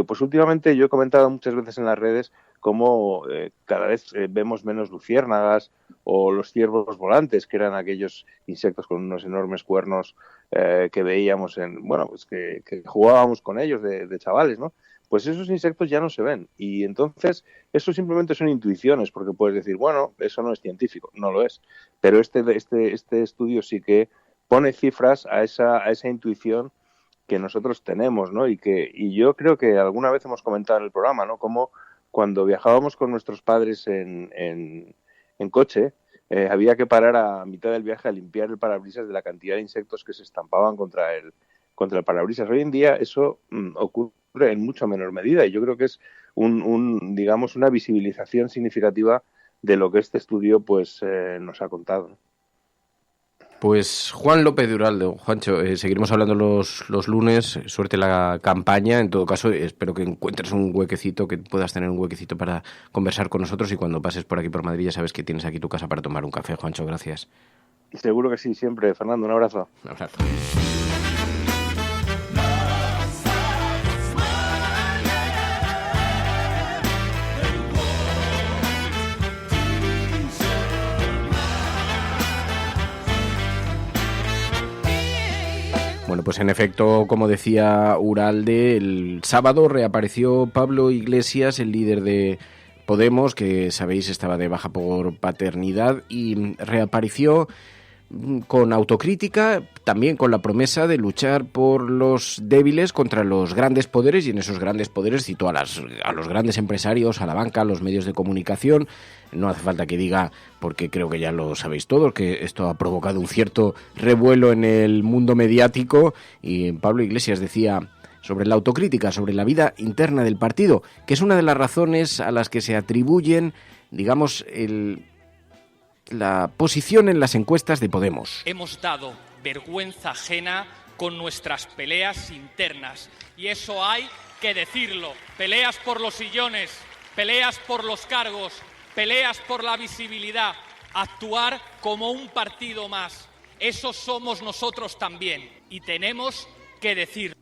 Speaker 2: pues últimamente yo he comentado muchas veces en las redes cómo cada vez vemos menos luciérnagas o los ciervos volantes, que eran aquellos insectos con unos enormes cuernos que veíamos que jugábamos con ellos de chavales, ¿no? Pues esos insectos ya no se ven y entonces eso simplemente son intuiciones, porque puedes decir, bueno, eso no es científico, no lo es, pero este estudio sí que pone cifras a esa intuición que nosotros tenemos, ¿no? Y yo creo que alguna vez hemos comentado en el programa, ¿no? Como cuando viajábamos con nuestros padres en coche, había que parar a mitad del viaje a limpiar el parabrisas de la cantidad de insectos que se estampaban contra el parabrisas. Hoy en día eso ocurre en mucho menor medida y yo creo que es una visibilización significativa de lo que este estudio pues nos ha contado.
Speaker 16: Pues Juan López de Uralde, Juancho, seguiremos hablando los lunes, suerte la campaña, en todo caso espero que encuentres un huequecito, que puedas tener un huequecito para conversar con nosotros y cuando pases por aquí por Madrid ya sabes que tienes aquí tu casa para tomar un café. Juancho, gracias.
Speaker 2: Seguro que sí, siempre. Fernando, un abrazo.
Speaker 16: Un abrazo. Bueno, pues en efecto, como decía Uralde, el sábado reapareció Pablo Iglesias, el líder de Podemos, que sabéis estaba de baja por paternidad, y reapareció con autocrítica, también con la promesa de luchar por los débiles contra los grandes poderes, y en esos grandes poderes citó a los grandes empresarios, a la banca, a los medios de comunicación. No hace falta que diga, porque creo que ya lo sabéis todos, que esto ha provocado un cierto revuelo en el mundo mediático, y Pablo Iglesias decía sobre la autocrítica, sobre la vida interna del partido, que es una de las razones a las que se atribuyen, digamos, la posición en las encuestas de Podemos.
Speaker 10: Hemos dado vergüenza ajena con nuestras peleas internas y eso hay que decirlo. Peleas por los sillones, peleas por los cargos, peleas por la visibilidad, actuar como un partido más. Eso somos nosotros también y tenemos que decirlo.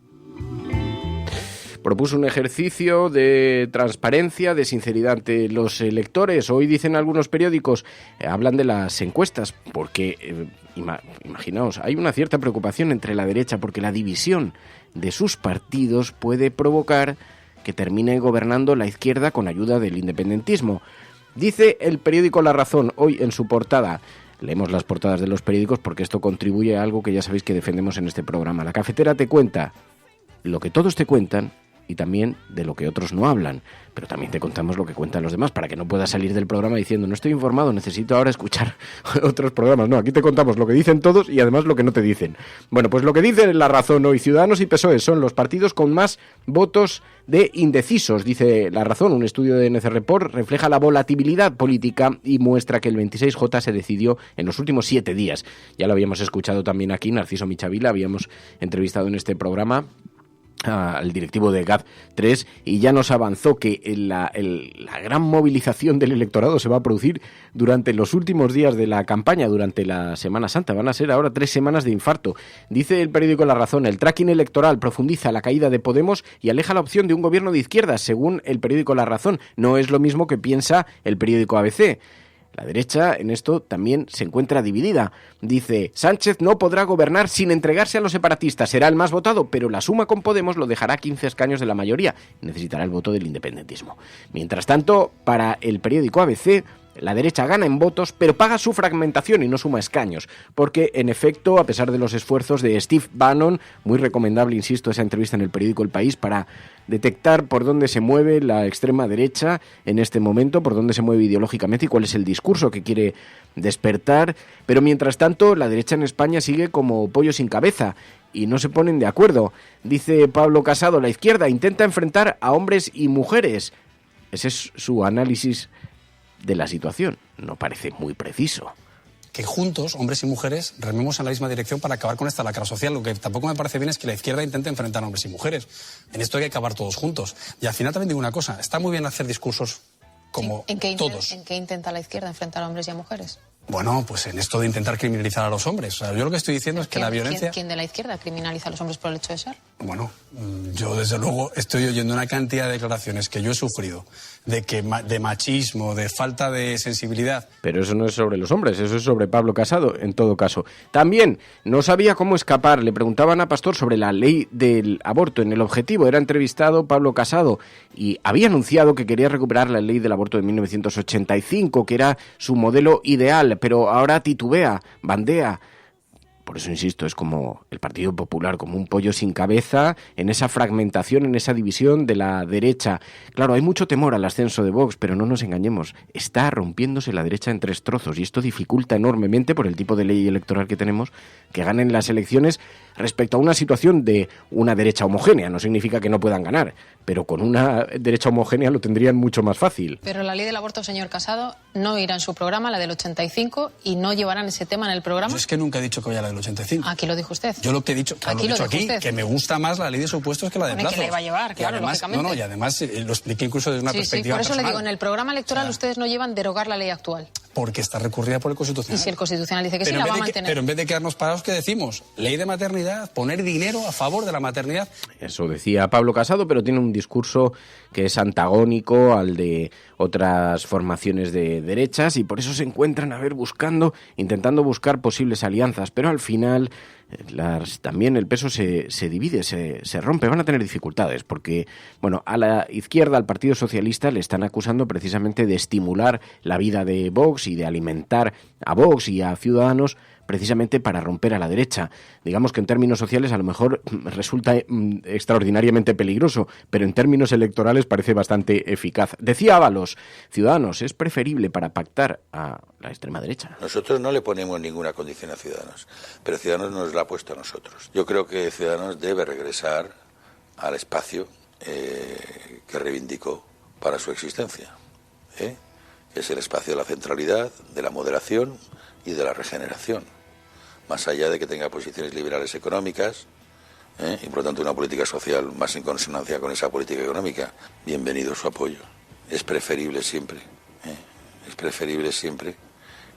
Speaker 16: Propuso un ejercicio de transparencia, de sinceridad ante los electores. Hoy dicen algunos periódicos, hablan de las encuestas, porque, imaginaos, hay una cierta preocupación entre la derecha porque la división de sus partidos puede provocar que termine gobernando la izquierda con ayuda del independentismo. Dice el periódico La Razón hoy en su portada. Leemos las portadas de los periódicos porque esto contribuye a algo que ya sabéis que defendemos en este programa. La Cafetera te cuenta lo que todos te cuentan y también de lo que otros no hablan. Pero también te contamos lo que cuentan los demás para que no puedas salir del programa diciendo no estoy informado, necesito ahora escuchar otros programas. No, aquí te contamos lo que dicen todos y además lo que no te dicen. Bueno, pues lo que dice La Razón hoy, Ciudadanos y PSOE son los partidos con más votos de indecisos, dice La Razón. Un estudio de NC Report refleja la volatilidad política y muestra que el 26J se decidió en los últimos 7 días. Ya lo habíamos escuchado también aquí, Narciso Michavila, habíamos entrevistado en este programa al directivo de GAD3 y ya nos avanzó que la gran movilización del electorado se va a producir durante los últimos días de la campaña, durante la Semana Santa. Van a ser ahora 3 semanas de infarto. Dice el periódico La Razón, el tracking electoral profundiza la caída de Podemos y aleja la opción de un gobierno de izquierdas, según el periódico La Razón. No es lo mismo que piensa el periódico ABC. La derecha en esto también se encuentra dividida. Dice, Sánchez no podrá gobernar sin entregarse a los separatistas. Será el más votado, pero la suma con Podemos lo dejará a 15 escaños de la mayoría. Necesitará el voto del independentismo. Mientras tanto, para el periódico ABC, la derecha gana en votos, pero paga su fragmentación y no suma escaños. Porque, en efecto, a pesar de los esfuerzos de Steve Bannon, muy recomendable, insisto, esa entrevista en el periódico El País, para detectar por dónde se mueve la extrema derecha en este momento, por dónde se mueve ideológicamente y cuál es el discurso que quiere despertar. Pero, mientras tanto, la derecha en España sigue como pollo sin cabeza y no se ponen de acuerdo. Dice Pablo Casado, la izquierda intenta enfrentar a hombres y mujeres. Ese es su análisis de la situación. No parece muy preciso.
Speaker 13: Que juntos, hombres y mujeres, rememos en la misma dirección para acabar con esta lacra social. Lo que tampoco me parece bien es que la izquierda intente enfrentar a hombres y mujeres. En esto hay que acabar todos juntos. Y al final también digo una cosa, está muy bien hacer discursos como todos.
Speaker 12: ¿En qué intenta la izquierda enfrentar a hombres y a mujeres?
Speaker 13: Bueno, pues en esto de intentar criminalizar a los hombres. O sea, yo lo que estoy diciendo es que la violencia...
Speaker 12: ¿Quién de la izquierda criminaliza a los hombres por el hecho de ser?
Speaker 13: Bueno, yo desde luego estoy oyendo una cantidad de declaraciones que yo he sufrido de machismo, de falta de sensibilidad.
Speaker 16: Pero eso no es sobre los hombres, eso es sobre Pablo Casado, en todo caso. También no sabía cómo escapar. Le preguntaban a Pastor sobre la ley del aborto. En El Objetivo era entrevistado Pablo Casado y había anunciado que quería recuperar la ley del aborto de 1985, que era su modelo ideal, pero ahora titubea, bandea. Por eso, insisto, es como el Partido Popular, como un pollo sin cabeza, en esa fragmentación, en esa división de la derecha. Claro, hay mucho temor al ascenso de Vox, pero no nos engañemos. Está rompiéndose la derecha en 3 trozos y esto dificulta enormemente, por el tipo de ley electoral que tenemos, que ganen las elecciones respecto a una situación de una derecha homogénea. No significa que no puedan ganar, pero con una derecha homogénea lo tendrían mucho más fácil.
Speaker 12: Pero la ley del aborto, señor Casado, no irá en su programa, la del 85, y no llevarán ese tema en el programa.
Speaker 13: Yo es que nunca he dicho que vaya la del 85.
Speaker 12: Aquí lo dijo usted.
Speaker 13: Yo lo que he dicho, claro,
Speaker 12: aquí
Speaker 13: lo he dicho aquí,
Speaker 12: usted,
Speaker 13: que me gusta más la ley de supuestos que la de plazos.
Speaker 12: Que la iba a llevar, claro,
Speaker 13: además,
Speaker 12: lógicamente.
Speaker 13: y además lo expliqué incluso desde una perspectiva
Speaker 12: por eso
Speaker 13: personal.
Speaker 12: le digo, en el programa electoral ustedes no llevan derogar la ley actual.
Speaker 13: Porque está recurrida por el Constitucional.
Speaker 12: Y si el Constitucional dice que sí, la va a mantener.
Speaker 13: Pero en vez de quedarnos parados, ¿qué decimos? Ley de maternidad, poner dinero a favor de la maternidad.
Speaker 16: Eso decía Pablo Casado, pero tiene un discurso que es antagónico al de otras formaciones de derechas y por eso se encuentran intentando buscar posibles alianzas, pero al final también el peso se divide, se rompe, van a tener dificultades porque, bueno, a la izquierda, al Partido Socialista, le están acusando precisamente de estimular la vida de Vox y de alimentar a Vox y a Ciudadanos precisamente para romper a la derecha. Digamos que en términos sociales a lo mejor resulta extraordinariamente peligroso, pero en términos electorales parece bastante eficaz. Decía Ábalos, Ciudadanos es preferible para pactar a la extrema derecha.
Speaker 11: Nosotros no le ponemos ninguna condición a Ciudadanos, pero Ciudadanos nos la ha puesto a nosotros. Yo creo que Ciudadanos debe regresar al espacio que reivindicó para su existencia, que es el espacio de la centralidad, de la moderación y de la regeneración. Más allá de que tenga posiciones liberales económicas y por lo tanto una política social más en consonancia con esa política económica, bienvenido su apoyo. Es preferible siempre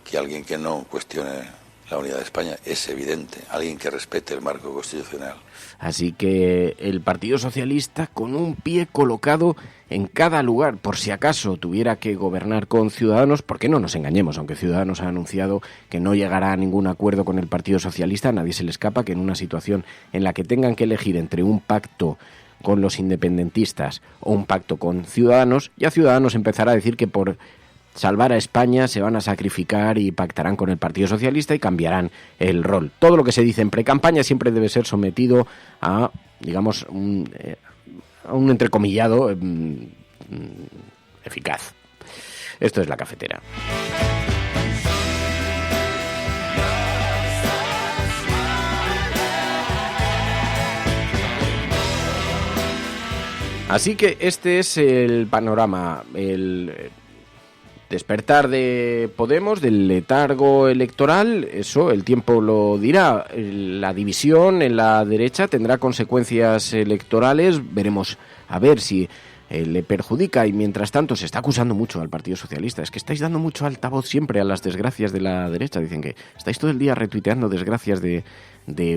Speaker 11: que alguien que no cuestione la unidad de España, es evidente, alguien que respete el marco constitucional.
Speaker 16: Así que el Partido Socialista con un pie colocado en cada lugar, por si acaso tuviera que gobernar con Ciudadanos, porque no nos engañemos, aunque Ciudadanos ha anunciado que no llegará a ningún acuerdo con el Partido Socialista, a nadie se le escapa que en una situación en la que tengan que elegir entre un pacto con los independentistas o un pacto con Ciudadanos, ya Ciudadanos empezará a decir que por salvar a España se van a sacrificar y pactarán con el Partido Socialista y cambiarán el rol. Todo lo que se dice en precampaña siempre debe ser sometido a, digamos, un entrecomillado eficaz. Esto es La Cafetera. Así que este es el panorama, el despertar de Podemos, del letargo electoral. Eso el tiempo lo dirá. La división en la derecha tendrá consecuencias electorales, veremos a ver si le perjudica, y mientras tanto se está acusando mucho al Partido Socialista. Es que estáis dando mucho altavoz siempre a las desgracias de la derecha. Dicen que estáis todo el día retuiteando desgracias de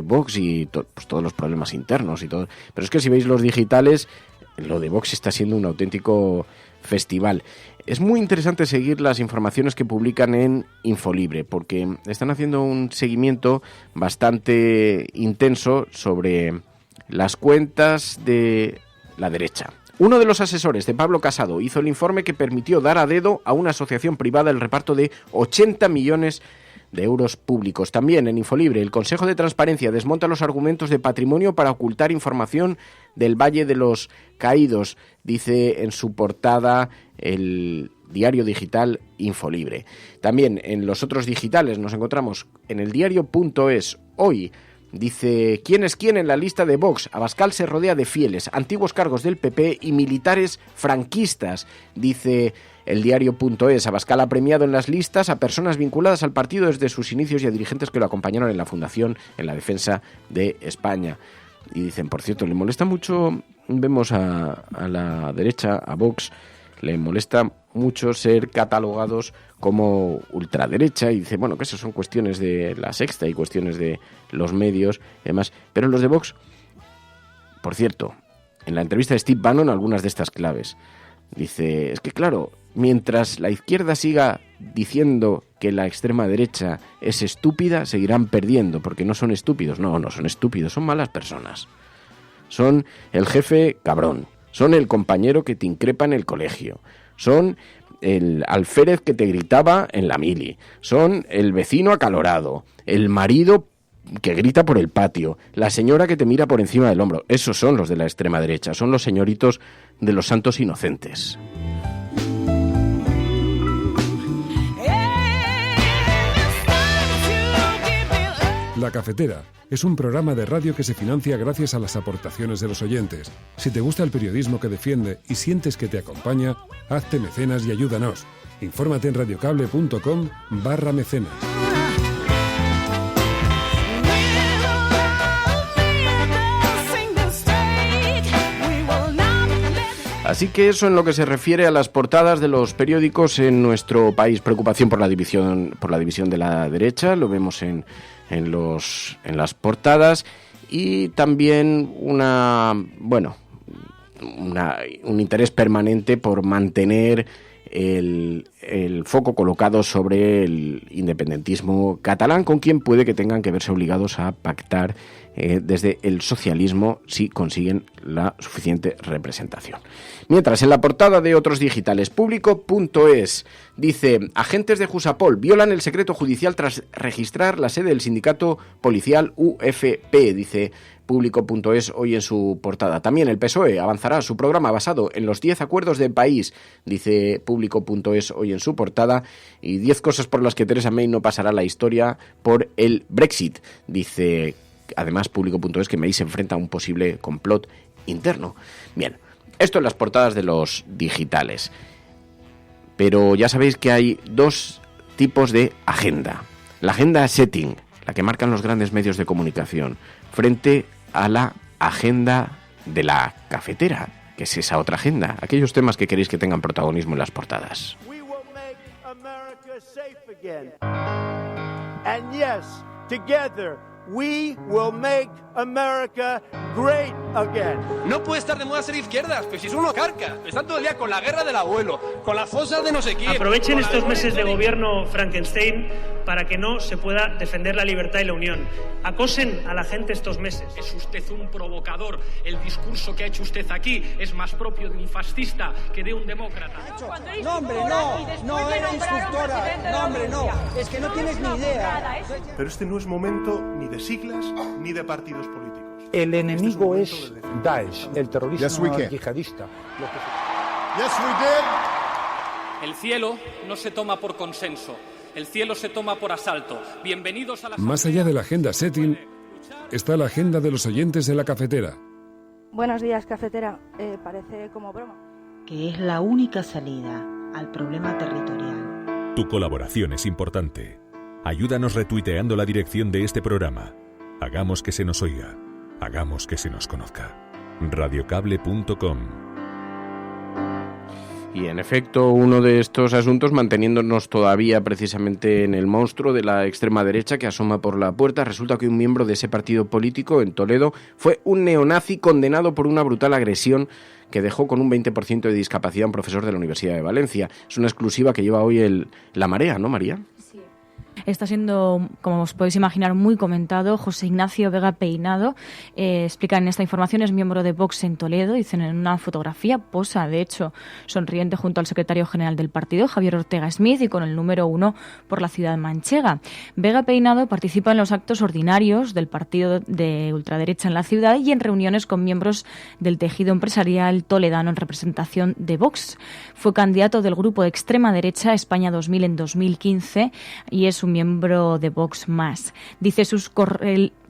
Speaker 16: Vox y pues todos los problemas internos y todo. Pero es que si veis los digitales, lo de Vox está siendo un auténtico festival. Es muy interesante seguir las informaciones que publican en Infolibre, porque están haciendo un seguimiento bastante intenso sobre las cuentas de la derecha. Uno de los asesores de Pablo Casado hizo el informe que permitió dar a dedo a una asociación privada el reparto de 80 millones de euros públicos. También en Infolibre, el Consejo de Transparencia desmonta los argumentos de patrimonio para ocultar información del Valle de los Caídos, dice en su portada el diario digital Infolibre. También en los otros digitales nos encontramos en el diario.es hoy. Dice, ¿quién es quién en la lista de Vox? Abascal se rodea de fieles, antiguos cargos del PP y militares franquistas. Dice el diario.es, Abascal ha premiado en las listas a personas vinculadas al partido desde sus inicios y a dirigentes que lo acompañaron en la fundación, en la defensa de España. Y dicen, por cierto, le molesta mucho, vemos a la derecha, a Vox, le molesta mucho ser catalogados como ultraderecha, y dice, bueno, que eso son cuestiones de La Sexta y cuestiones de los medios y demás. Pero los de Vox, por cierto, en la entrevista de Steve Bannon, algunas de estas claves. Dice, es que claro, mientras la izquierda siga diciendo que la extrema derecha es estúpida, seguirán perdiendo, porque no son estúpidos. No son estúpidos, son malas personas. Son el jefe cabrón, son el compañero que te increpa en el colegio, son el alférez que te gritaba en la mili, son el vecino acalorado, el marido que grita por el patio, la señora que te mira por encima del hombro. Esos son los de la extrema derecha, son los señoritos de los santos inocentes.
Speaker 1: La Cafetera es un programa de radio que se financia gracias a las aportaciones de los oyentes. Si te gusta el periodismo que defiende y sientes que te acompaña, hazte mecenas y ayúdanos. Infórmate en radiocable.com/mecenas.
Speaker 16: Así que eso en lo que se refiere a las portadas de los periódicos en nuestro país. Preocupación por la división de la derecha, lo vemos en las portadas, y también un interés permanente por mantener el foco colocado sobre el independentismo catalán, con quien puede que tengan que verse obligados a pactar desde el socialismo si consiguen la suficiente representación. Mientras, en la portada de otros digitales, Público.es dice, agentes de Jusapol violan el secreto judicial tras registrar la sede del sindicato policial UFP, dice Público.es hoy en su portada. También el PSOE avanzará su programa basado en los 10 acuerdos de país, dice Público.es hoy en su portada, y 10 cosas por las que Theresa May no pasará la historia por el Brexit, dice además Público.es que May se enfrenta a un posible complot interno. Bien, esto en las portadas de los digitales. Pero ya sabéis que hay dos tipos de agenda. La agenda setting, la que marcan los grandes medios de comunicación, frente a la agenda de la cafetera, que es esa otra agenda, aquellos temas que queréis que tengan protagonismo en las portadas.
Speaker 9: And yes, together we will make America great again.
Speaker 3: No puede estar de moda ser izquierdas, pues si es uno carca. Están todo el día con la guerra del abuelo, con las fosas de no sé quién.
Speaker 4: Aprovechen estos meses de gobierno Frankenstein para que no se pueda defender la libertad y la unión. Acosen a la gente estos meses.
Speaker 10: Es usted un provocador. El discurso que ha hecho usted aquí es más propio de un fascista que de un demócrata.
Speaker 6: No, hombre, no era instructora. No, hombre, no. Es que no tienes ni idea.
Speaker 14: Pero este no es momento ni de siglas ni de partidos políticos.
Speaker 6: El enemigo es
Speaker 7: Daesh, el terrorismo yihadista.
Speaker 10: El cielo no se toma por consenso, el cielo se toma por asalto. Bienvenidos a la...
Speaker 1: Más allá de la agenda setting, está la agenda de los oyentes de la cafetera.
Speaker 8: Buenos días, cafetera. Parece como broma.
Speaker 17: Que es la única salida al problema territorial.
Speaker 24: Tu colaboración es importante. Ayúdanos retuiteando la dirección de este programa. Hagamos que se nos oiga. Hagamos que se nos conozca. Radiocable.com.
Speaker 16: Y en efecto, uno de estos asuntos, manteniéndonos todavía precisamente en el monstruo de la extrema derecha que asoma por la puerta, resulta que un miembro de ese partido político en Toledo fue un neonazi condenado por una brutal agresión que dejó con un 20% de discapacidad a un profesor de la Universidad de Valencia. Es una exclusiva que lleva hoy La Marea, ¿no, María?
Speaker 25: Está siendo, como os podéis imaginar, muy comentado. José Ignacio Vega Peinado explica en esta información, es miembro de Vox en Toledo. Dicen en una fotografía, posa, de hecho, sonriente junto al secretario general del partido, Javier Ortega Smith, y con el número 1 por la ciudad manchega. Vega Peinado participa en los actos ordinarios del partido de ultraderecha en la ciudad y en reuniones con miembros del tejido empresarial toledano en representación de Vox. Fue candidato del grupo de extrema derecha España 2000 en 2015 y es un miembro de Vox Más. Dice sus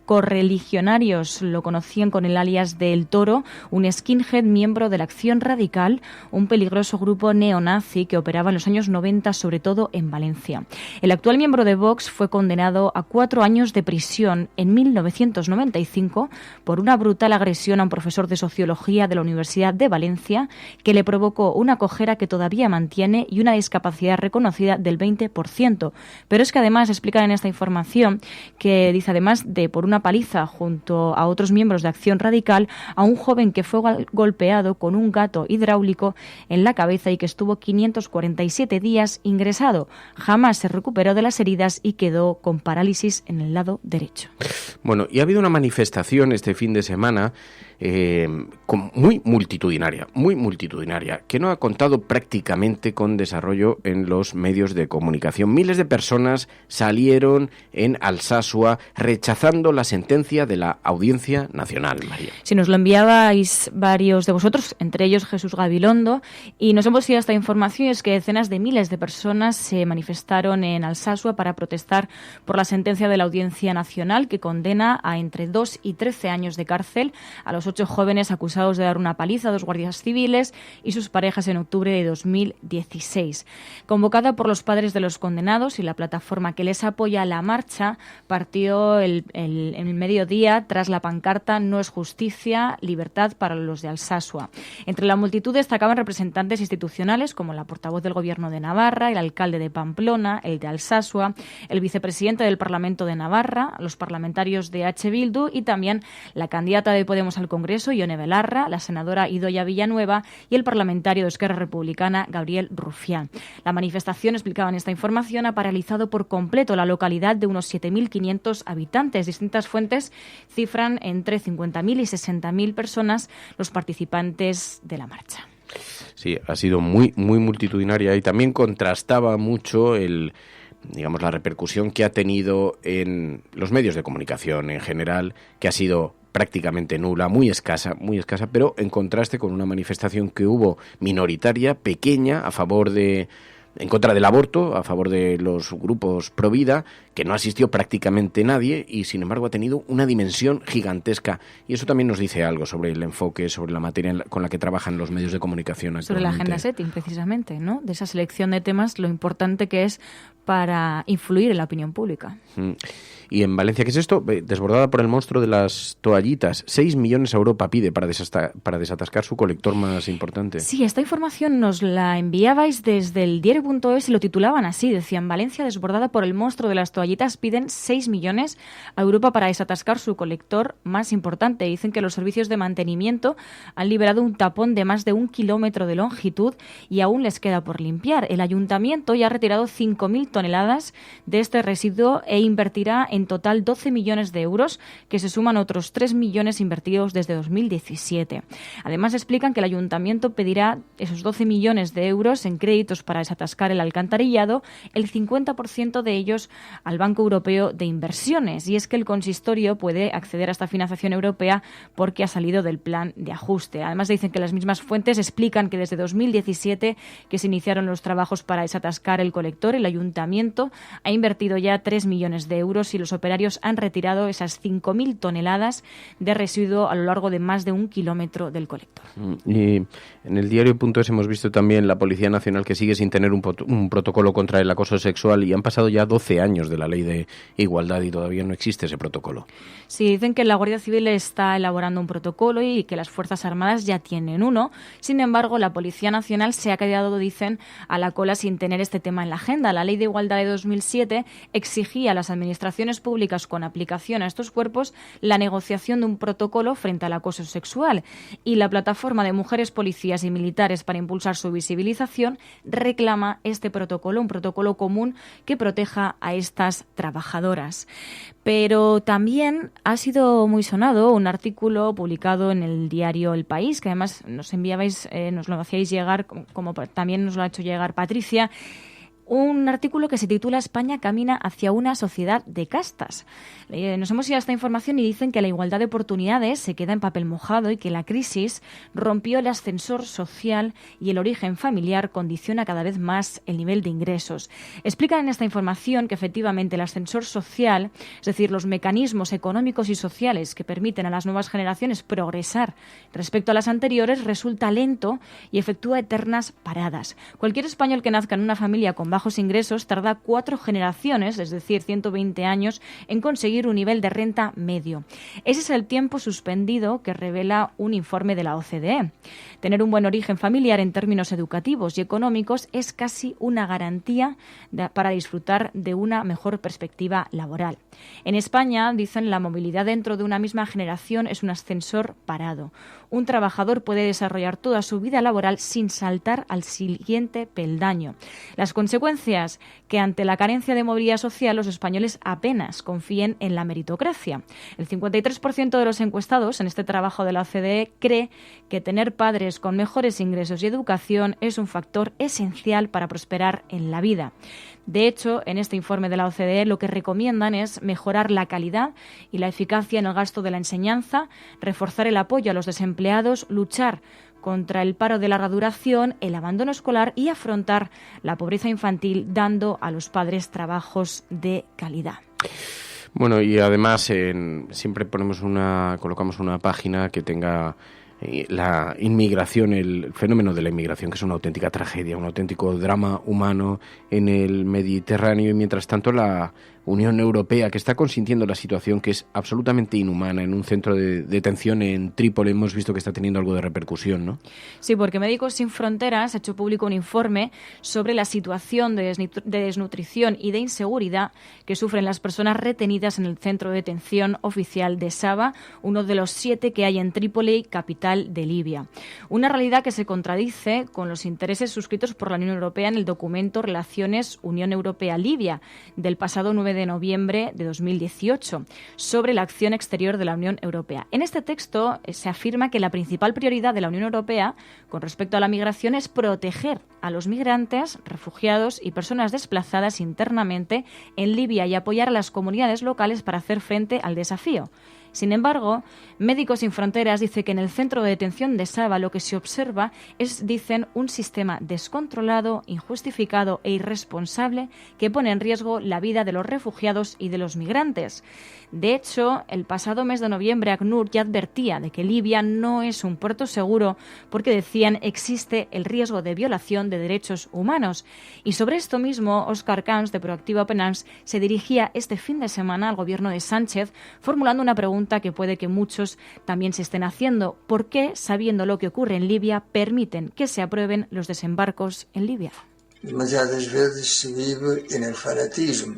Speaker 25: correligionarios lo conocían con el alias de El Toro, un skinhead miembro de la Acción Radical, un peligroso grupo neonazi que operaba en los años 90, sobre todo en Valencia. El actual miembro de Vox fue condenado a 4 años de prisión en 1995 por una brutal agresión a un profesor de Sociología de la Universidad de Valencia que le provocó una cojera que todavía mantiene y una discapacidad reconocida del 20%. Pero es que además explican en esta información que dice además de por una paliza junto a otros miembros de Acción Radical a un joven que fue golpeado con un gato hidráulico en la cabeza y que estuvo 547 días ingresado. Jamás se recuperó de las heridas y quedó con parálisis en el lado derecho.
Speaker 16: Bueno, y ha habido una manifestación este fin de semana muy multitudinaria, que no ha contado prácticamente con desarrollo en los medios de comunicación. Miles de personas salieron en Alsasua rechazando la sentencia de la Audiencia Nacional, María.
Speaker 25: Si nos lo enviabais varios de vosotros, entre ellos Jesús Gabilondo, y nos hemos ido a esta información, es que decenas de miles de personas se manifestaron en Alsasua para protestar por la sentencia de la Audiencia Nacional que condena a entre 2 y 13 años de cárcel a los 8 jóvenes acusados de dar una paliza a 2 guardias civiles y sus parejas en octubre de 2016. Convocada por los padres de los condenados y la plataforma que les apoya, la marcha partió en el mediodía tras la pancarta "No es justicia, libertad para los de Alsasua". Entre la multitud destacaban representantes institucionales como la portavoz del Gobierno de Navarra, el alcalde de Pamplona, el de Alsasua, el vicepresidente del Parlamento de Navarra, los parlamentarios de H. Bildu y también la candidata de Podemos al Congreso, Ione Belarra, la senadora Idoia Villanueva y el parlamentario de Esquerra Republicana, Gabriel Rufián. La manifestación, explicaban esta información, ha paralizado por completo la localidad de unos 7.500 habitantes. Distintas fuentes cifran entre 50.000 y 60.000 personas los participantes de la marcha.
Speaker 16: Sí, ha sido muy multitudinaria y también contrastaba mucho la repercusión que ha tenido en los medios de comunicación en general, que ha sido prácticamente nula, muy escasa, pero en contraste con una manifestación que hubo minoritaria, pequeña, en contra del aborto, a favor de los grupos pro vida, que no asistió prácticamente nadie y sin embargo ha tenido una dimensión gigantesca. Y eso también nos dice algo sobre el enfoque, sobre la materia con la que trabajan los medios de comunicación actualmente.
Speaker 25: Sobre la agenda setting, precisamente, ¿no? De esa selección de temas, lo importante que es para influir en la opinión pública.
Speaker 16: Y en Valencia, ¿qué es esto? Desbordada por el monstruo de las toallitas. 6 millones a Europa pide para desatascar su colector más importante.
Speaker 25: Sí, esta información nos la enviabais desde el diario.es y lo titulaban así. Decían: Valencia desbordada por el monstruo de las toallitas, piden 6 millones a Europa para desatascar su colector más importante. Dicen que los servicios de mantenimiento han liberado un tapón de más de 1 kilómetro de longitud y aún les queda por limpiar. El ayuntamiento ya ha retirado 5.000 toneladas de este residuo e invertirá en total 12 millones de euros, que se suman otros 3 millones invertidos desde 2017. Además, explican que el ayuntamiento pedirá esos 12 millones de euros en créditos para desatascar el alcantarillado, el 50% de ellos a al Banco Europeo de Inversiones. Y es que el consistorio puede acceder a esta financiación europea porque ha salido del plan de ajuste. Además, dicen que las mismas fuentes explican que desde 2017, que se iniciaron los trabajos para desatascar el colector, el ayuntamiento ha invertido ya 3 millones de euros y los operarios han retirado esas 5.000 toneladas de residuo a lo largo de más de 1 kilómetro del colector.
Speaker 16: Y en el diario.es hemos visto también la Policía Nacional que sigue sin tener un protocolo contra el acoso sexual y han pasado ya 12 años de la Ley de Igualdad y todavía no existe ese protocolo.
Speaker 25: Sí, dicen que la Guardia Civil está elaborando un protocolo y que las Fuerzas Armadas ya tienen uno. Sin embargo, la Policía Nacional se ha quedado, dicen, a la cola sin tener este tema en la agenda. La Ley de Igualdad de 2007 exigía a las administraciones públicas con aplicación a estos cuerpos la negociación de un protocolo frente al acoso sexual. Y la Plataforma de Mujeres Policías y Militares para impulsar su visibilización reclama este protocolo, un protocolo común que proteja a estas trabajadoras. Pero también ha sido muy sonado un artículo publicado en el diario El País, que además nos enviabais, nos lo hacíais llegar, como también nos lo ha hecho llegar Patricia, un artículo que se titula España camina hacia una sociedad de castas. Nos hemos ido a esta información y dicen que la igualdad de oportunidades se queda en papel mojado y que la crisis rompió el ascensor social y el origen familiar condiciona cada vez más el nivel de ingresos. Explican en esta información que efectivamente el ascensor social, es decir, los mecanismos económicos y sociales que permiten a las nuevas generaciones progresar respecto a las anteriores, resulta lento y efectúa eternas paradas. Cualquier español que nazca en una familia con bajos ingresos tarda 4 generaciones, es decir, 120 años, en conseguir un nivel de renta medio. Ese es el tiempo suspendido que revela un informe de la OCDE. Tener un buen origen familiar en términos educativos y económicos es casi una garantía para disfrutar de una mejor perspectiva laboral. En España, dicen, la movilidad dentro de una misma generación es un ascensor parado. Un trabajador puede desarrollar toda su vida laboral sin saltar al siguiente peldaño. Las consecuencias, que ante la carencia de movilidad social los españoles apenas confíen en la meritocracia. El 53% de los encuestados en este trabajo de la OCDE cree que tener padres con mejores ingresos y educación es un factor esencial para prosperar en la vida. De hecho, en este informe de la OCDE lo que recomiendan es mejorar la calidad y la eficacia en el gasto de la enseñanza, reforzar el apoyo a los desempleados, luchar contra el paro de larga duración, el abandono escolar y afrontar la pobreza infantil, dando a los padres trabajos de calidad.
Speaker 16: Bueno, y además siempre colocamos una página que tenga la inmigración, el fenómeno de la inmigración, que es una auténtica tragedia, un auténtico drama humano en el Mediterráneo, y mientras tanto la Unión Europea, que está consintiendo la situación, que es absolutamente inhumana en un centro de detención en Trípoli, hemos visto que está teniendo algo de repercusión, ¿no?
Speaker 25: Sí, porque Médicos Sin Fronteras ha hecho público un informe sobre la situación de desnutrición y de inseguridad que sufren las personas retenidas en el centro de detención oficial de Saba, uno de los 7 que hay en Trípoli, capital de Libia. Una realidad que se contradice con los intereses suscritos por la Unión Europea en el documento Relaciones Unión Europea-Libia del pasado 9 de noviembre de 2018 sobre la acción exterior de la Unión Europea. En este texto se afirma que la principal prioridad de la Unión Europea con respecto a la migración es proteger a los migrantes, refugiados y personas desplazadas internamente en Libia y apoyar a las comunidades locales para hacer frente al desafío. Sin embargo, Médicos Sin Fronteras dice que en el centro de detención de Saba lo que se observa es, dicen, un sistema descontrolado, injustificado e irresponsable que pone en riesgo la vida de los refugiados y de los migrantes. De hecho, el pasado mes de noviembre ACNUR ya advertía de que Libia no es un puerto seguro porque, decían, existe el riesgo de violación de derechos humanos. Y sobre esto mismo, Óscar Camps, de Proactiva Penals, se dirigía este fin de semana al gobierno de Sánchez formulando una pregunta que puede que muchos también se estén haciendo. ¿Por qué, sabiendo lo que ocurre en Libia, permiten que se aprueben los desembarcos en Libia?
Speaker 15: Demasiadas veces se vive en el fanatismo.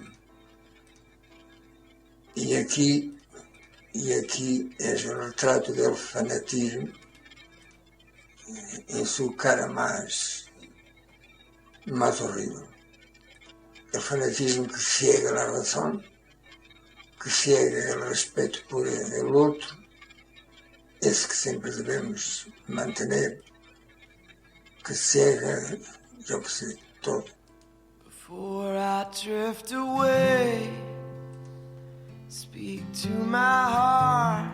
Speaker 15: Y aquí es el retrato del fanatismo en su cara más horrible. El fanatismo que ciega la razón, que ciega el respeto por el otro, es que siempre debemos mantener, que ciega, yo que sé, todo.
Speaker 18: Before I drift away, speak to my heart.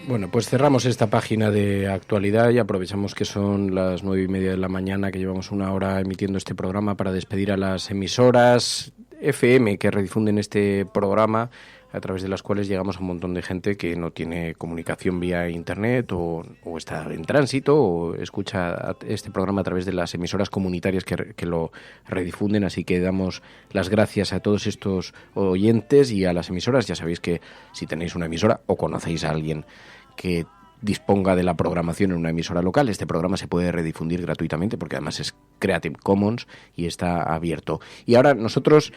Speaker 16: Bueno, pues cerramos esta página de actualidad y aprovechamos que son las 9:30 de la mañana, que llevamos una hora emitiendo este programa, para despedir a las emisoras FM que redifunden este programa, a través de las cuales llegamos a un montón de gente que no tiene comunicación vía internet o está en tránsito o escucha este programa a través de las emisoras comunitarias que lo redifunden. Así que damos las gracias a todos estos oyentes y a las emisoras. Ya sabéis que si tenéis una emisora o conocéis a alguien que disponga de la programación en una emisora local, este programa se puede redifundir gratuitamente porque además es Creative Commons y está abierto. Y ahora nosotros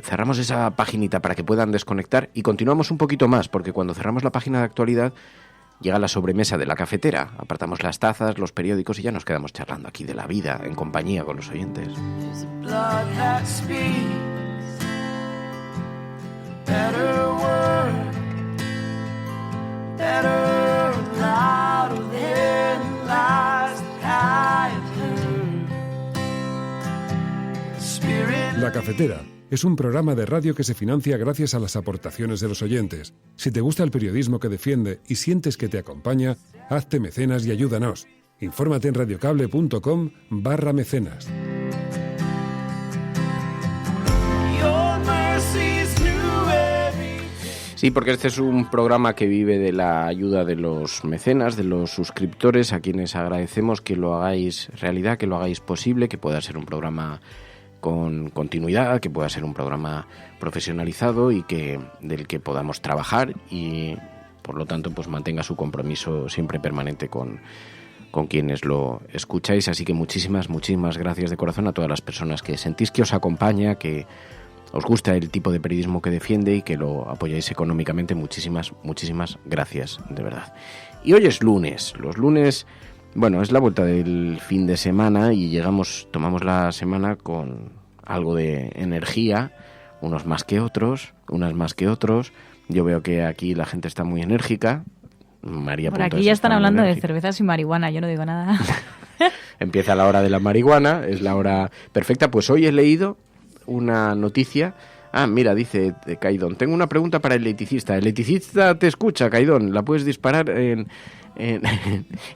Speaker 16: cerramos esa paginita para que puedan desconectar y continuamos un poquito más, porque cuando cerramos la página de actualidad llega la sobremesa de la cafetera, apartamos las tazas, los periódicos y ya nos quedamos charlando aquí de la vida en compañía con los oyentes.
Speaker 1: La Cafetera es un programa de radio que se financia gracias a las aportaciones de los oyentes. Si te gusta el periodismo que defiende y sientes que te acompaña, hazte mecenas y ayúdanos. Infórmate en radiocable.com/mecenas.
Speaker 16: Sí, porque este es un programa que vive de la ayuda de los mecenas, de los suscriptores, a quienes agradecemos que lo hagáis realidad, que lo hagáis posible, que pueda ser un programa con continuidad, que pueda ser un programa profesionalizado y del que podamos trabajar y, por lo tanto, pues mantenga su compromiso siempre permanente con quienes lo escucháis. Así que muchísimas gracias de corazón a todas las personas que sentís que os acompaña, que os gusta el tipo de periodismo que defiende y que lo apoyáis económicamente. Muchísimas gracias, de verdad. Y hoy es lunes. Los lunes, bueno, es la vuelta del fin de semana y tomamos la semana con algo de energía, unos más que otros, unas más que otros. Yo veo que aquí la gente está muy enérgica. María
Speaker 25: por aquí ya están hablando de cervezas y marihuana, yo no digo nada.
Speaker 16: Empieza la hora de la marihuana, es la hora perfecta. Pues hoy he leído una noticia. Mira, dice Caidón, tengo una pregunta para el electricista. El electricista te escucha, Caidón, la puedes disparar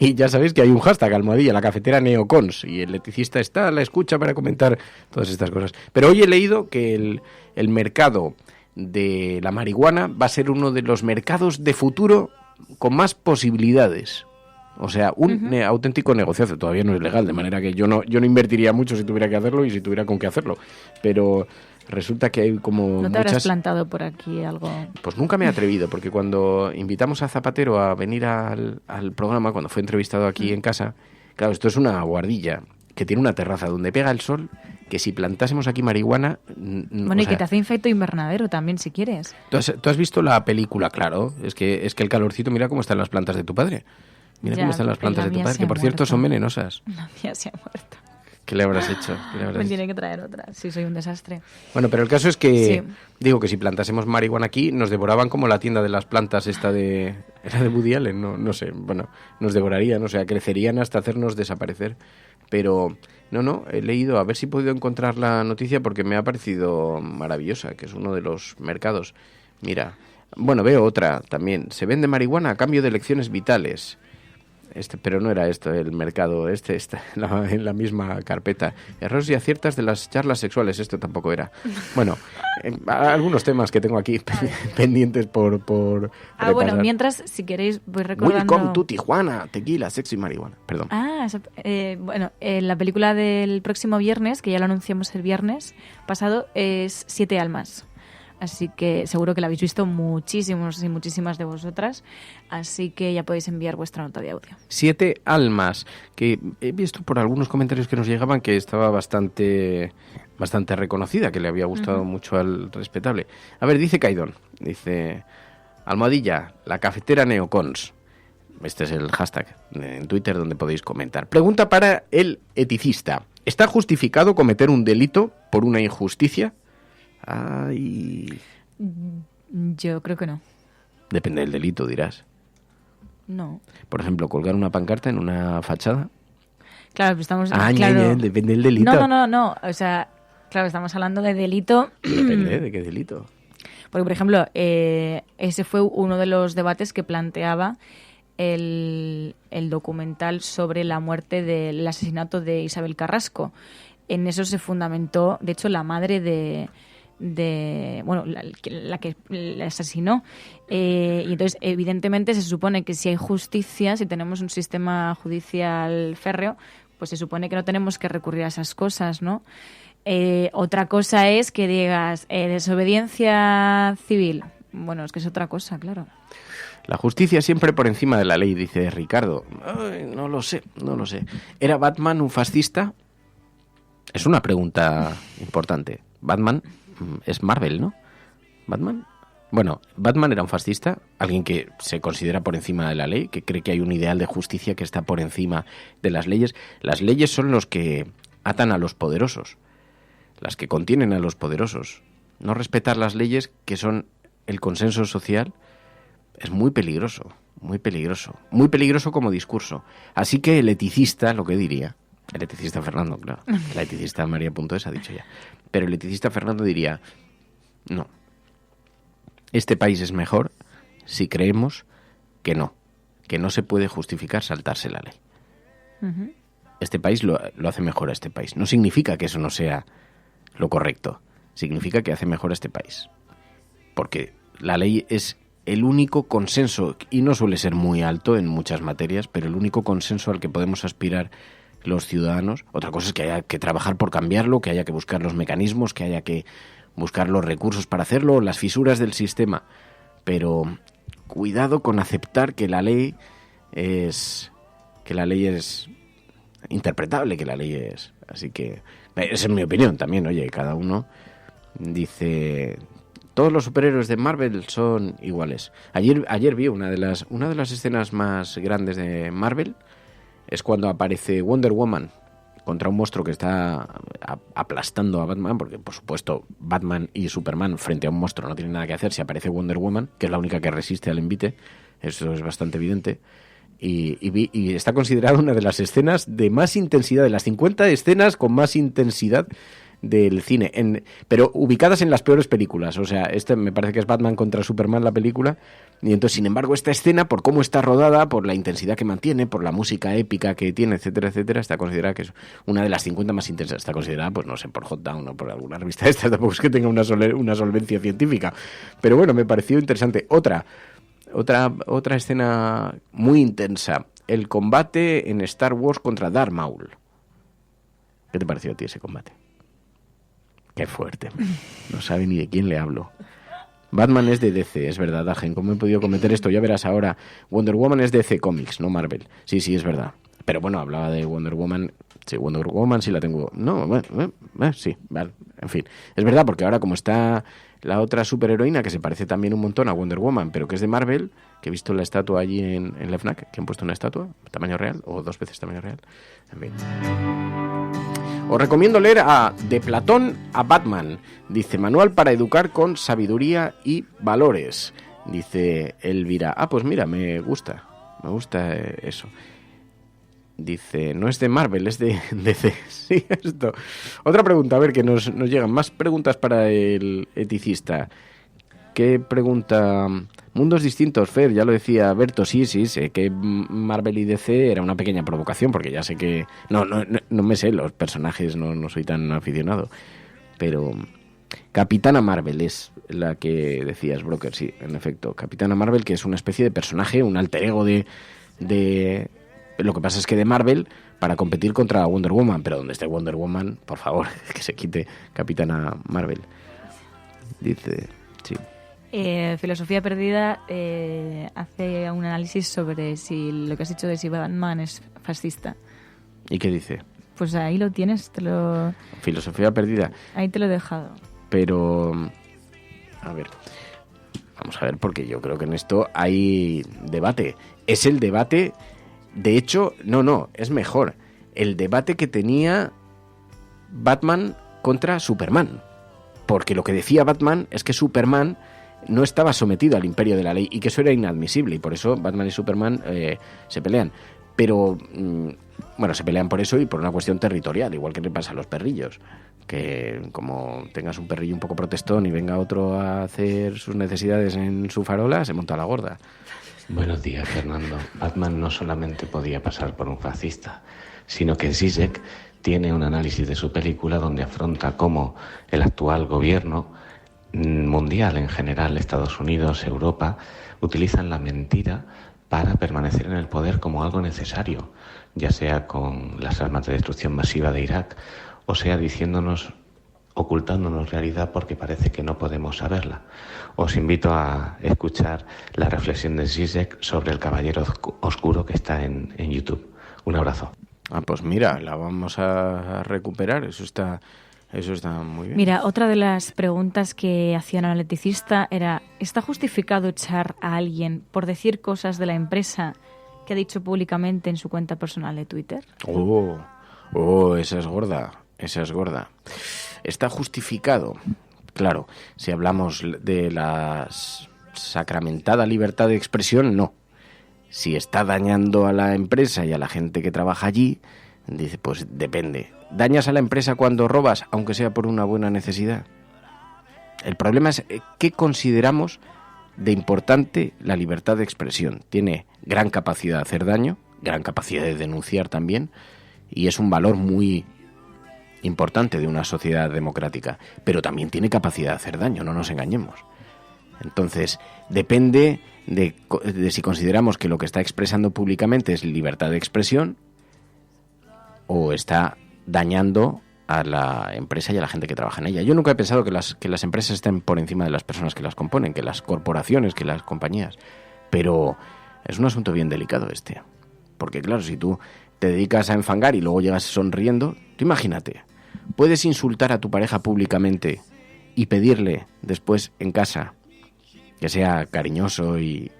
Speaker 16: y ya sabéis que hay un hashtag, almohadilla, la cafetera neocons, y el electricista está a la escucha para comentar todas estas cosas. Pero hoy he leído que el mercado de la marihuana va a ser uno de los mercados de futuro con más posibilidades. O sea, un auténtico negocio. Todavía no es legal, de manera que yo no invertiría mucho si tuviera que hacerlo y si tuviera con qué hacerlo. Pero resulta que hay como
Speaker 25: ¿No te habrás plantado por aquí algo?
Speaker 16: Pues nunca me he atrevido, porque cuando invitamos a Zapatero a venir al programa, cuando fue entrevistado aquí en casa, claro, esto es una guardilla que tiene una terraza donde pega el sol, que si plantásemos aquí marihuana...
Speaker 25: Bueno, y que te hace efecto invernadero también, si quieres.
Speaker 16: ¿Tú has visto la película? Claro, es que el calorcito, mira cómo están las plantas de tu padre. Mira cómo están las plantas de tu padre, que por cierto son venenosas.
Speaker 25: La mía se ha muerto.
Speaker 16: ¿Qué le habrás hecho?
Speaker 25: Me tiene que traer otra. Sí, soy un desastre.
Speaker 16: Bueno, pero el caso es que, digo que si plantásemos marihuana aquí, nos devoraban como la tienda de las plantas esta de... ¿Era de Woody Allen? No sé. Bueno, nos devorarían, o sea, crecerían hasta hacernos desaparecer. Pero, no, he leído, a ver si he podido encontrar la noticia porque me ha parecido maravillosa, que es uno de los mercados. Mira, bueno, veo otra también. Se vende marihuana a cambio de elecciones vitales. Pero no era esto, el mercado, está en la misma carpeta. Errores y aciertas de las charlas sexuales, esto tampoco era. Bueno, algunos temas que tengo aquí pendientes por repasar.
Speaker 25: Bueno, mientras, si queréis, voy recordando...
Speaker 16: Welcome to Tijuana, tequila, sexo y marihuana, perdón.
Speaker 25: La película del próximo viernes, que ya lo anunciamos el viernes pasado, es 7 almas. Así que seguro que la habéis visto muchísimos y muchísimas de vosotras. Así que ya podéis enviar vuestra nota de audio.
Speaker 16: 7 almas, que he visto por algunos comentarios que nos llegaban que estaba bastante reconocida, que le había gustado mucho al respetable. A ver, dice Caidón, dice... Almohadilla, la cafetera neocons. Este es el hashtag en Twitter donde podéis comentar. Pregunta para el eticista. ¿Está justificado cometer un delito por una injusticia?
Speaker 25: Yo creo que no.
Speaker 16: Depende del delito, dirás.
Speaker 25: No.
Speaker 16: Por ejemplo, colgar una pancarta en una fachada.
Speaker 25: Claro, estamos...
Speaker 16: depende del delito.
Speaker 25: No. O sea, claro, estamos hablando de delito...
Speaker 16: Depende de qué delito.
Speaker 25: Porque, por ejemplo, ese fue uno de los debates que planteaba el documental sobre la muerte del asesinato de Isabel Carrasco. En eso se fundamentó, de hecho, la madre de la que le asesinó. Y entonces, evidentemente, se supone que si hay justicia, si tenemos un sistema judicial férreo, pues se supone que no tenemos que recurrir a esas cosas, ¿no? Otra cosa es que digas desobediencia civil. Bueno, es que es otra cosa, claro.
Speaker 16: La justicia siempre por encima de la ley, dice Ricardo. Ay, no lo sé. ¿Era Batman un fascista? Es una pregunta importante. Batman es Marvel, ¿no? ¿Batman? Bueno, Batman era un fascista, alguien que se considera por encima de la ley, que cree que hay un ideal de justicia que está por encima de las leyes. Las leyes son los que atan a los poderosos, las que contienen a los poderosos. No respetar las leyes, que son el consenso social, es muy peligroso, muy peligroso. Muy peligroso como discurso. Así que el eticista, lo que diría, el eticista Fernando, claro, la eticista María.es ha dicho ya, pero el eticista Fernando diría, no, este país es mejor si creemos que no se puede justificar saltarse la ley. Uh-huh. Este país lo hace mejor a este país. No significa que eso no sea lo correcto, significa que hace mejor a este país. Porque la ley es el único consenso, y no suele ser muy alto en muchas materias, pero el único consenso al que podemos aspirar los ciudadanos. Otra cosa es que haya que trabajar por cambiarlo, que haya que buscar los mecanismos, que haya que buscar los recursos para hacerlo, las fisuras del sistema. Pero cuidado con aceptar que la ley es interpretable, que la ley es... Así que esa es mi opinión también, oye, cada uno dice... Todos los superhéroes de Marvel son iguales. Ayer vi una de las escenas más grandes de Marvel, es cuando aparece Wonder Woman contra un monstruo que está aplastando a Batman, porque por supuesto Batman y Superman frente a un monstruo no tienen nada que hacer. Si aparece Wonder Woman, que es la única que resiste al envite, eso es bastante evidente. Y está considerada una de las escenas de más intensidad, de las 50 escenas con más intensidad del cine, pero ubicadas en las peores películas. O sea, me parece que es Batman contra Superman la película, y entonces, sin embargo, esta escena, por cómo está rodada, por la intensidad que mantiene, por la música épica que tiene, etcétera, etcétera, está considerada que es una de las 50 más intensas. Está considerada, pues no sé, por Hot Down o por alguna revista de estas, tampoco es que tenga una solvencia científica, pero bueno, me pareció interesante. Otra escena muy intensa, el combate en Star Wars contra Darth Maul. ¿Qué te pareció a ti ese combate? Qué fuerte. No sabe ni de quién le hablo. Batman es de DC, es verdad, Agen. ¿Cómo he podido cometer esto? Ya verás ahora. Wonder Woman es de DC Comics, no Marvel. Sí, es verdad. Pero bueno, hablaba de Wonder Woman. Sí, Wonder Woman sí la tengo. No, sí, vale. En fin. Es verdad, porque ahora como está la otra superheroína, que se parece también un montón a Wonder Woman, pero que es de Marvel, que he visto la estatua allí en la FNAC, que han puesto una estatua, tamaño real, o 2 veces tamaño real. En fin. Os recomiendo leer De Platón a Batman. Dice, manual para educar con sabiduría y valores. Dice Elvira. Pues mira, me gusta eso. Dice, no es de Marvel, es de DC. Sí, esto. Otra pregunta, a ver, que nos llegan más preguntas para el eticista. ¿Qué pregunta? Mundos distintos, Fer, ya lo decía Berto, sí, sé que Marvel y DC era una pequeña provocación, porque ya sé que... No me sé los personajes, no soy tan aficionado, pero Capitana Marvel es la que decías, Broker, sí, en efecto. Capitana Marvel, que es una especie de personaje, un alter ego de... Lo que pasa es que de Marvel, para competir contra Wonder Woman, pero donde esté Wonder Woman, por favor, que se quite Capitana Marvel. Dice, sí.
Speaker 25: Filosofía Perdida hace un análisis sobre lo que has dicho de si Batman es fascista.
Speaker 16: ¿Y qué dice?
Speaker 25: Pues ahí lo tienes,
Speaker 16: Filosofía Perdida.
Speaker 25: Ahí te lo he dejado.
Speaker 16: Pero, a ver, vamos a ver, porque yo creo que en esto hay debate. Es el debate, de hecho, no, es mejor. El debate que tenía Batman contra Superman. Porque lo que decía Batman es que Superman no estaba sometido al imperio de la ley y que eso era inadmisible, y por eso Batman y Superman se pelean. Pero Bueno, se pelean por eso y por una cuestión territorial, igual que le pasa a los perrillos, que como tengas un perrillo un poco protestón y venga otro a hacer sus necesidades en su farola, se monta la gorda.
Speaker 19: Buenos días, Fernando. Batman no solamente podía pasar por un fascista, sino que Zizek tiene un análisis de su película donde afronta cómo el actual gobierno mundial en general, Estados Unidos, Europa, utilizan la mentira para permanecer en el poder como algo necesario, ya sea con las armas de destrucción masiva de Irak, o sea diciéndonos, ocultándonos realidad porque parece que no podemos saberla. Os invito a escuchar la reflexión de Zizek sobre el Caballero Oscuro que está en YouTube. Un abrazo.
Speaker 16: Pues mira, la vamos a recuperar, eso está muy bien.
Speaker 25: Mira, otra de las preguntas que hacían al eticista era, ¿está justificado echar a alguien por decir cosas de la empresa que ha dicho públicamente en su cuenta personal de Twitter?
Speaker 16: Esa es gorda. Está justificado. Claro, si hablamos de la sacramentada libertad de expresión, no. Si está dañando a la empresa y a la gente que trabaja allí, dice, pues depende. ¿Dañas a la empresa cuando robas, aunque sea por una buena necesidad? El problema es qué consideramos de importante la libertad de expresión. Tiene gran capacidad de hacer daño, gran capacidad de denunciar también, y es un valor muy importante de una sociedad democrática, pero también tiene capacidad de hacer daño, no nos engañemos. Entonces, depende de si consideramos que lo que está expresando públicamente es libertad de expresión o está dañando a la empresa y a la gente que trabaja en ella. Yo nunca he pensado que las empresas estén por encima de las personas que las componen, que las corporaciones, que las compañías, pero es un asunto bien delicado este, porque claro, si tú te dedicas a enfangar y luego llegas sonriendo, tú imagínate, puedes insultar a tu pareja públicamente y pedirle después en casa que sea cariñoso y...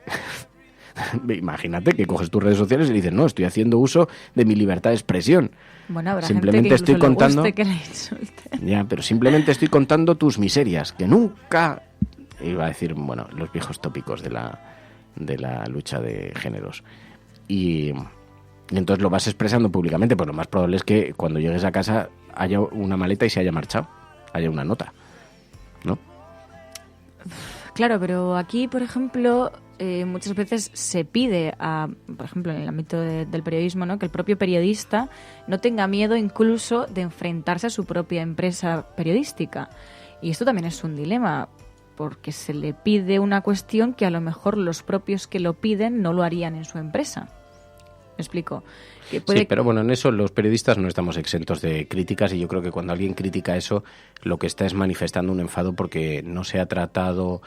Speaker 16: Imagínate que coges tus redes sociales y dices, no, estoy haciendo uso de mi libertad de expresión.
Speaker 25: Bueno, habrá
Speaker 16: simplemente
Speaker 25: gente que
Speaker 16: estoy contando
Speaker 25: le guste que la insulte.
Speaker 16: Ya, pero simplemente estoy contando tus miserias, que nunca... Iba a decir, bueno, los viejos tópicos de la lucha de géneros. Y entonces lo vas expresando públicamente, pues lo más probable es que cuando llegues a casa haya una maleta y se haya marchado, haya una nota, ¿no?
Speaker 25: Claro, pero aquí, por ejemplo, muchas veces se pide, por ejemplo, en el ámbito del periodismo, ¿no?, que el propio periodista no tenga miedo incluso de enfrentarse a su propia empresa periodística. Y esto también es un dilema, porque se le pide una cuestión que a lo mejor los propios que lo piden no lo harían en su empresa. ¿Me explico? Que puede...
Speaker 16: Sí, pero bueno, en eso los periodistas no estamos exentos de críticas y yo creo que cuando alguien critica eso, lo que está es manifestando un enfado porque no se ha tratado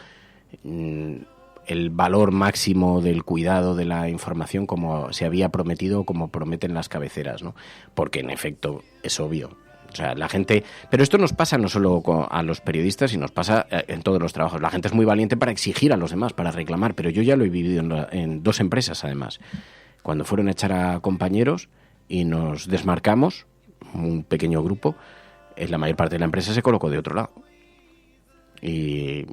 Speaker 16: el valor máximo del cuidado de la información como se había prometido o como prometen las cabeceras, ¿no? Porque en efecto es obvio. O sea, la gente... Pero esto nos pasa no solo a los periodistas, sino nos pasa en todos los trabajos. La gente es muy valiente para exigir a los demás, para reclamar, pero yo ya lo he vivido en dos empresas, además. Cuando fueron a echar a compañeros y nos desmarcamos, un pequeño grupo, la mayor parte de la empresa se colocó de otro lado. Y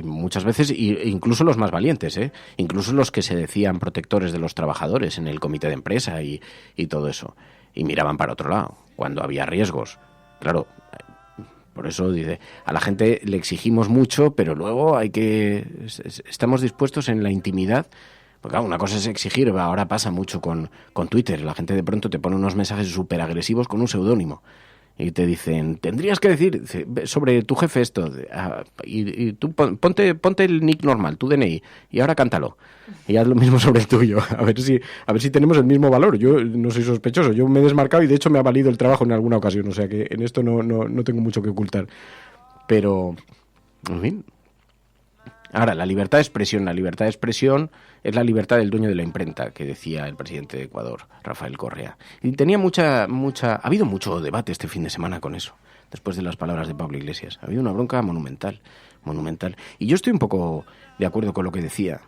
Speaker 16: muchas veces, incluso los más valientes, incluso los que se decían protectores de los trabajadores en el comité de empresa y todo eso, y miraban para otro lado cuando había riesgos. Claro, por eso dice, a la gente le exigimos mucho, pero luego estamos dispuestos en la intimidad. Porque claro, una cosa es exigir, ahora pasa mucho con Twitter, la gente de pronto te pone unos mensajes súper agresivos con un seudónimo. Y te dicen, tendrías que decir sobre tu jefe esto, y tú ponte el nick normal, tu DNI, y ahora cántalo. Y haz lo mismo sobre el tuyo, a ver si tenemos el mismo valor. Yo no soy sospechoso, yo me he desmarcado y de hecho me ha valido el trabajo en alguna ocasión, o sea que en esto no tengo mucho que ocultar. Pero, en fin. Ahora, la libertad de expresión es la libertad del dueño de la imprenta, que decía el presidente de Ecuador, Rafael Correa. Y tenía ha habido mucho debate este fin de semana con eso, después de las palabras de Pablo Iglesias. Ha habido una bronca monumental. Y yo estoy un poco de acuerdo con lo que decía,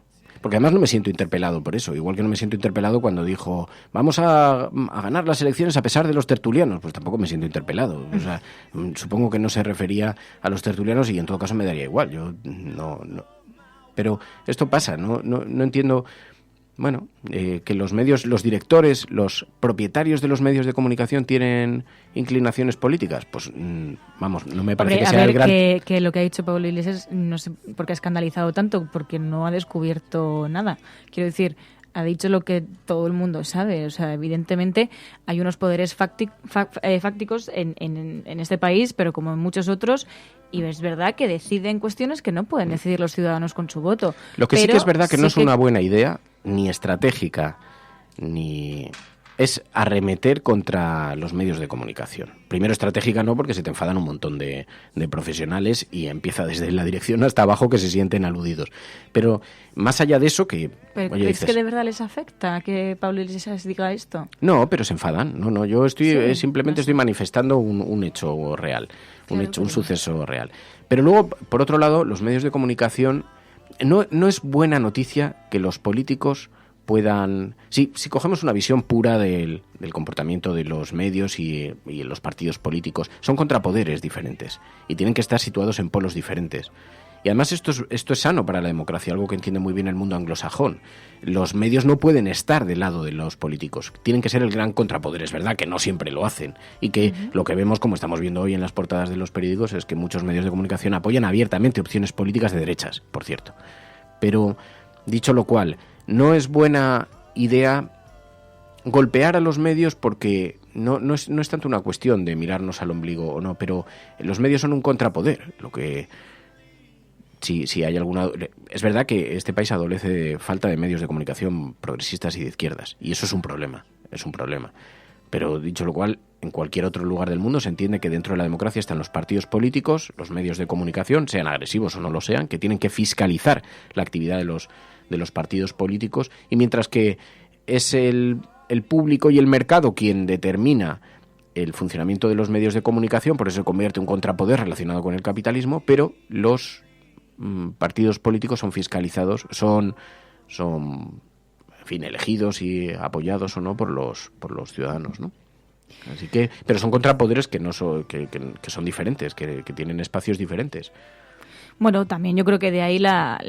Speaker 16: porque además no me siento interpelado por eso, igual que no me siento interpelado cuando dijo vamos a ganar las elecciones a pesar de los tertulianos, pues tampoco me siento interpelado. O sea, supongo que no se refería a los tertulianos y en todo caso me daría igual. Yo no. Pero esto pasa, no entiendo bueno, que los medios, los directores, los propietarios de los medios de comunicación tienen inclinaciones políticas, pues vamos, no me parece que sea el gran...
Speaker 25: que lo que ha dicho Pablo Iglesias, no sé por qué ha escandalizado tanto, porque no ha descubierto nada. Quiero decir, ha dicho lo que todo el mundo sabe. O sea, evidentemente hay unos poderes fácticos en este país, pero como en muchos otros, y es verdad que deciden cuestiones que no pueden decidir los ciudadanos con su voto.
Speaker 16: Lo que sí que es verdad que no es una buena idea, ni estratégica, ni... es arremeter contra los medios de comunicación. Primero, estratégica no, porque se te enfadan un montón de profesionales y empieza desde la dirección hasta abajo que se sienten aludidos. Pero más allá de eso que...
Speaker 25: ¿Pero
Speaker 16: oye,
Speaker 25: ¿crees que de verdad les afecta que Pablo Iglesias diga esto?
Speaker 16: No, pero se enfadan. No, yo simplemente estoy manifestando un hecho real, un suceso real. Pero luego, por otro lado, los medios de comunicación... No es buena noticia que los políticos puedan... Si cogemos una visión pura del comportamiento de los medios y los partidos políticos, son contrapoderes diferentes y tienen que estar situados en polos diferentes. Y además esto es sano para la democracia, algo que entiende muy bien el mundo anglosajón. Los medios no pueden estar del lado de los políticos, tienen que ser el gran contrapoder. Es verdad que no siempre lo hacen y que lo que vemos, como estamos viendo hoy en las portadas de los periódicos, es que muchos medios de comunicación apoyan abiertamente opciones políticas de derechas, por cierto. Pero, dicho lo cual, no es buena idea golpear a los medios porque no es tanto una cuestión de mirarnos al ombligo o no, pero los medios son un contrapoder, lo que... Si hay alguna... Es verdad que este país adolece de falta de medios de comunicación progresistas y de izquierdas, y eso es un problema. Pero dicho lo cual, en cualquier otro lugar del mundo se entiende que dentro de la democracia están los partidos políticos, los medios de comunicación, sean agresivos o no lo sean, que tienen que fiscalizar la actividad de los partidos políticos, y mientras que es el público y el mercado quien determina el funcionamiento de los medios de comunicación, por eso se convierte en un contrapoder relacionado con el capitalismo, pero los partidos políticos son fiscalizados, son en fin, elegidos y apoyados o no por los ciudadanos, ¿no? Así que, pero son contrapoderes que no son que son diferentes, que tienen espacios diferentes.
Speaker 25: Bueno, también yo creo que de ahí la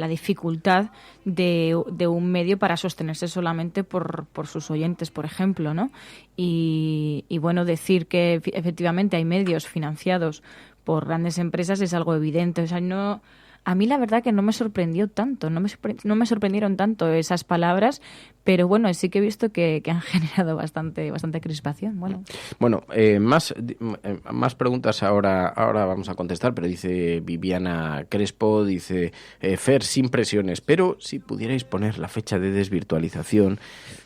Speaker 25: dificultad de un medio para sostenerse solamente por sus oyentes, por ejemplo, ¿no? Y bueno, decir que efectivamente hay medios financiados por grandes empresas es algo evidente. O sea, a mí la verdad que no me sorprendió tanto, no me sorprendieron tanto esas palabras, pero bueno, sí que he visto que han generado bastante crispación. Bueno,
Speaker 16: más preguntas ahora vamos a contestar, pero dice Viviana Crespo, dice Fer, sin presiones, pero si pudierais poner la fecha de desvirtualización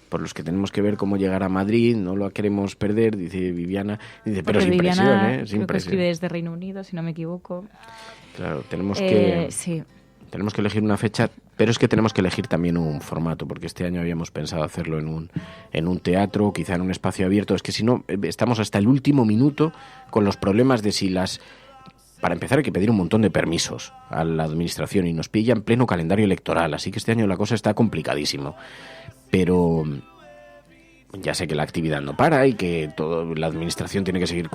Speaker 16: por los que tenemos que ver cómo llegar a Madrid, no lo queremos perder, dice Viviana, pero sin
Speaker 25: Viviana,
Speaker 16: presión, sin
Speaker 25: creo
Speaker 16: presión.
Speaker 25: Que escribe desde Reino Unido, si no me equivoco.
Speaker 16: Claro, tenemos que elegir una fecha, pero es que tenemos que elegir también un formato, porque este año habíamos pensado hacerlo en un teatro, quizá en un espacio abierto. Es que si no, estamos hasta el último minuto con los problemas de si para empezar hay que pedir un montón de permisos a la administración y nos pilla en pleno calendario electoral, así que este año la cosa está complicadísimo. Pero ya sé que la actividad no para y que la administración tiene que seguir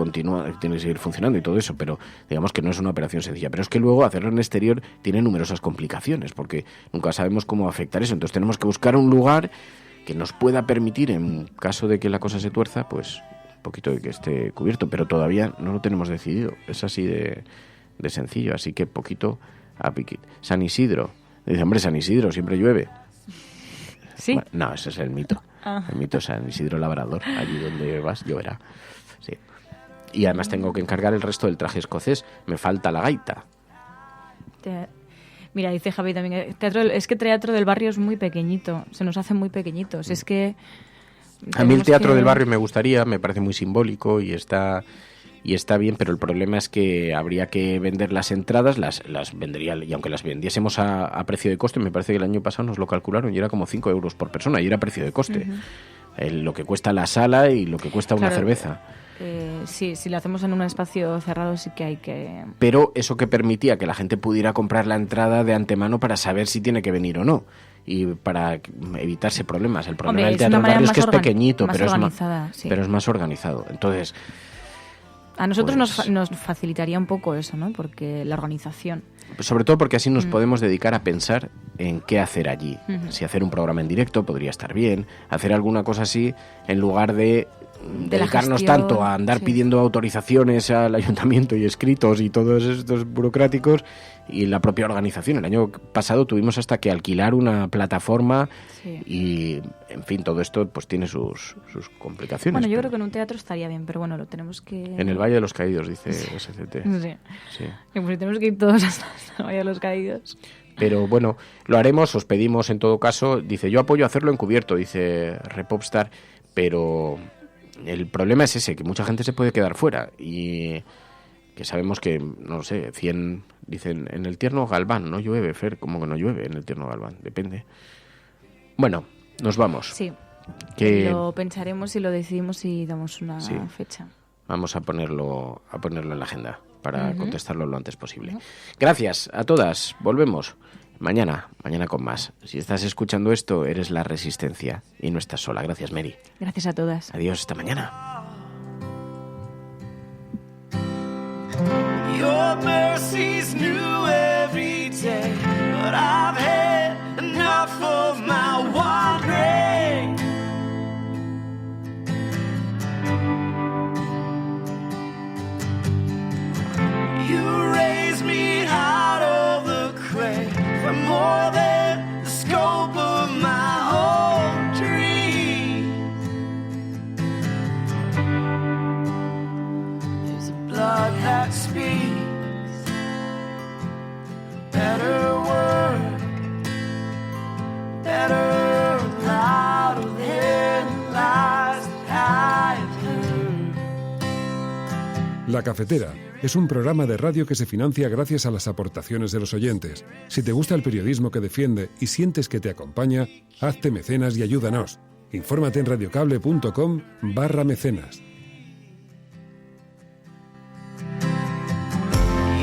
Speaker 16: funcionando y todo eso, pero digamos que no es una operación sencilla. Pero es que luego hacerlo en exterior tiene numerosas complicaciones, porque nunca sabemos cómo va a afectar eso. Entonces tenemos que buscar un lugar que nos pueda permitir, en caso de que la cosa se tuerza, pues un poquito de que esté cubierto, pero todavía no lo tenemos decidido. Es así de sencillo, así que poquito a piquit. San Isidro. Dice, hombre, San Isidro, siempre llueve.
Speaker 25: ¿Sí?
Speaker 16: Bueno, no, ese es el mito. El mito es San Isidro Labrador. Allí donde vas lloverá. Sí. Y además tengo que encargar el resto del traje escocés. Me falta la gaita.
Speaker 25: Mira, dice Javi también, es que Teatro del Barrio es muy pequeñito. Se nos hace muy pequeñitos. Es que...
Speaker 16: A mí el Teatro del Barrio me gustaría, me parece muy simbólico y está bien, pero el problema es que habría que vender las entradas, las vendería, y aunque las vendiésemos a precio de coste, me parece que el año pasado nos lo calcularon y era como 5 euros por persona, y era precio de coste. Lo que cuesta la sala y lo que cuesta una cerveza.
Speaker 25: Sí, si lo hacemos en un espacio cerrado sí que hay que...
Speaker 16: Pero eso que permitía que la gente pudiera comprar la entrada de antemano para saber si tiene que venir o no. Y para evitarse problemas. El problema del Teatro del Barrio es que es pequeñito, pero es más organizado. Entonces...
Speaker 25: A nosotros nos facilitaría un poco eso, ¿no? Porque la organización.
Speaker 16: Sobre todo porque así nos podemos dedicar a pensar en qué hacer allí. Si hacer un programa en directo podría estar bien, hacer alguna cosa así en lugar de dedicarnos tanto a andar pidiendo autorizaciones al ayuntamiento y escritos y todos estos burocráticos y la propia organización. El año pasado tuvimos hasta que alquilar una plataforma y, en fin, todo esto pues tiene sus complicaciones.
Speaker 25: Bueno, yo creo que en un teatro estaría bien, pero bueno, lo tenemos que...
Speaker 16: En el Valle de los Caídos, dice SCT.
Speaker 25: Sí. Pues tenemos que ir todos hasta el Valle de los Caídos.
Speaker 16: Pero bueno, lo haremos, os pedimos en todo caso. Dice, yo apoyo hacerlo encubierto, dice Repopstar, pero el problema es ese, que mucha gente se puede quedar fuera y que sabemos que, no lo sé, 100, dicen, en el Tierno Galván no llueve, Fer, ¿cómo que no llueve en el Tierno Galván? Depende. Bueno, nos vamos.
Speaker 25: Sí, lo pensaremos y lo decidimos y damos una fecha.
Speaker 16: Vamos a ponerlo en la agenda para contestarlo lo antes posible. Gracias a todas, volvemos mañana con más. Si estás escuchando esto, eres la Resistencia y no estás sola. Gracias, Mary.
Speaker 25: Gracias a todas.
Speaker 16: Adiós, hasta mañana.
Speaker 18: Your mercy's new every day, but I've had enough of my wandering. You raise me out of the clay for more than the scope of my own dream. There's a blood that speaks better word, better louder than the lies that I've heard.
Speaker 1: La Cafetera es un programa de radio que se financia gracias a las aportaciones de los oyentes. Si te gusta el periodismo que defiende y sientes que te acompaña, hazte mecenas y ayúdanos. Infórmate en radiocable.com/mecenas.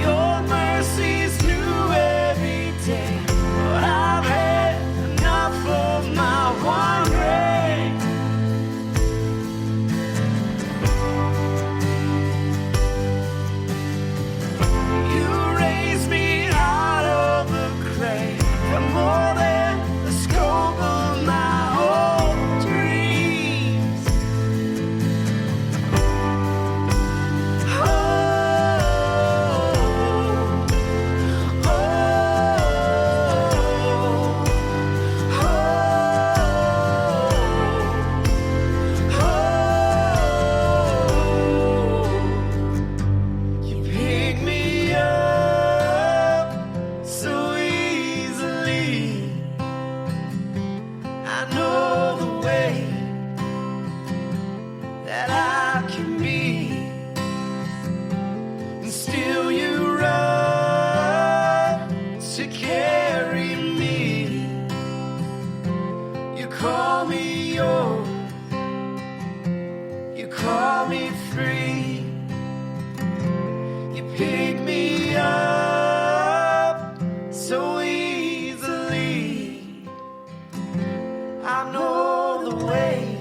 Speaker 18: Your mercy's new every day, but I've had enough of my wandering. You raise me out of the clay for more than the scope of my own dreams. You pick me up so easily. I know the way that I can be, and still you run to carry me. You call me yours, you call me free. You pick me up so easily. I know the way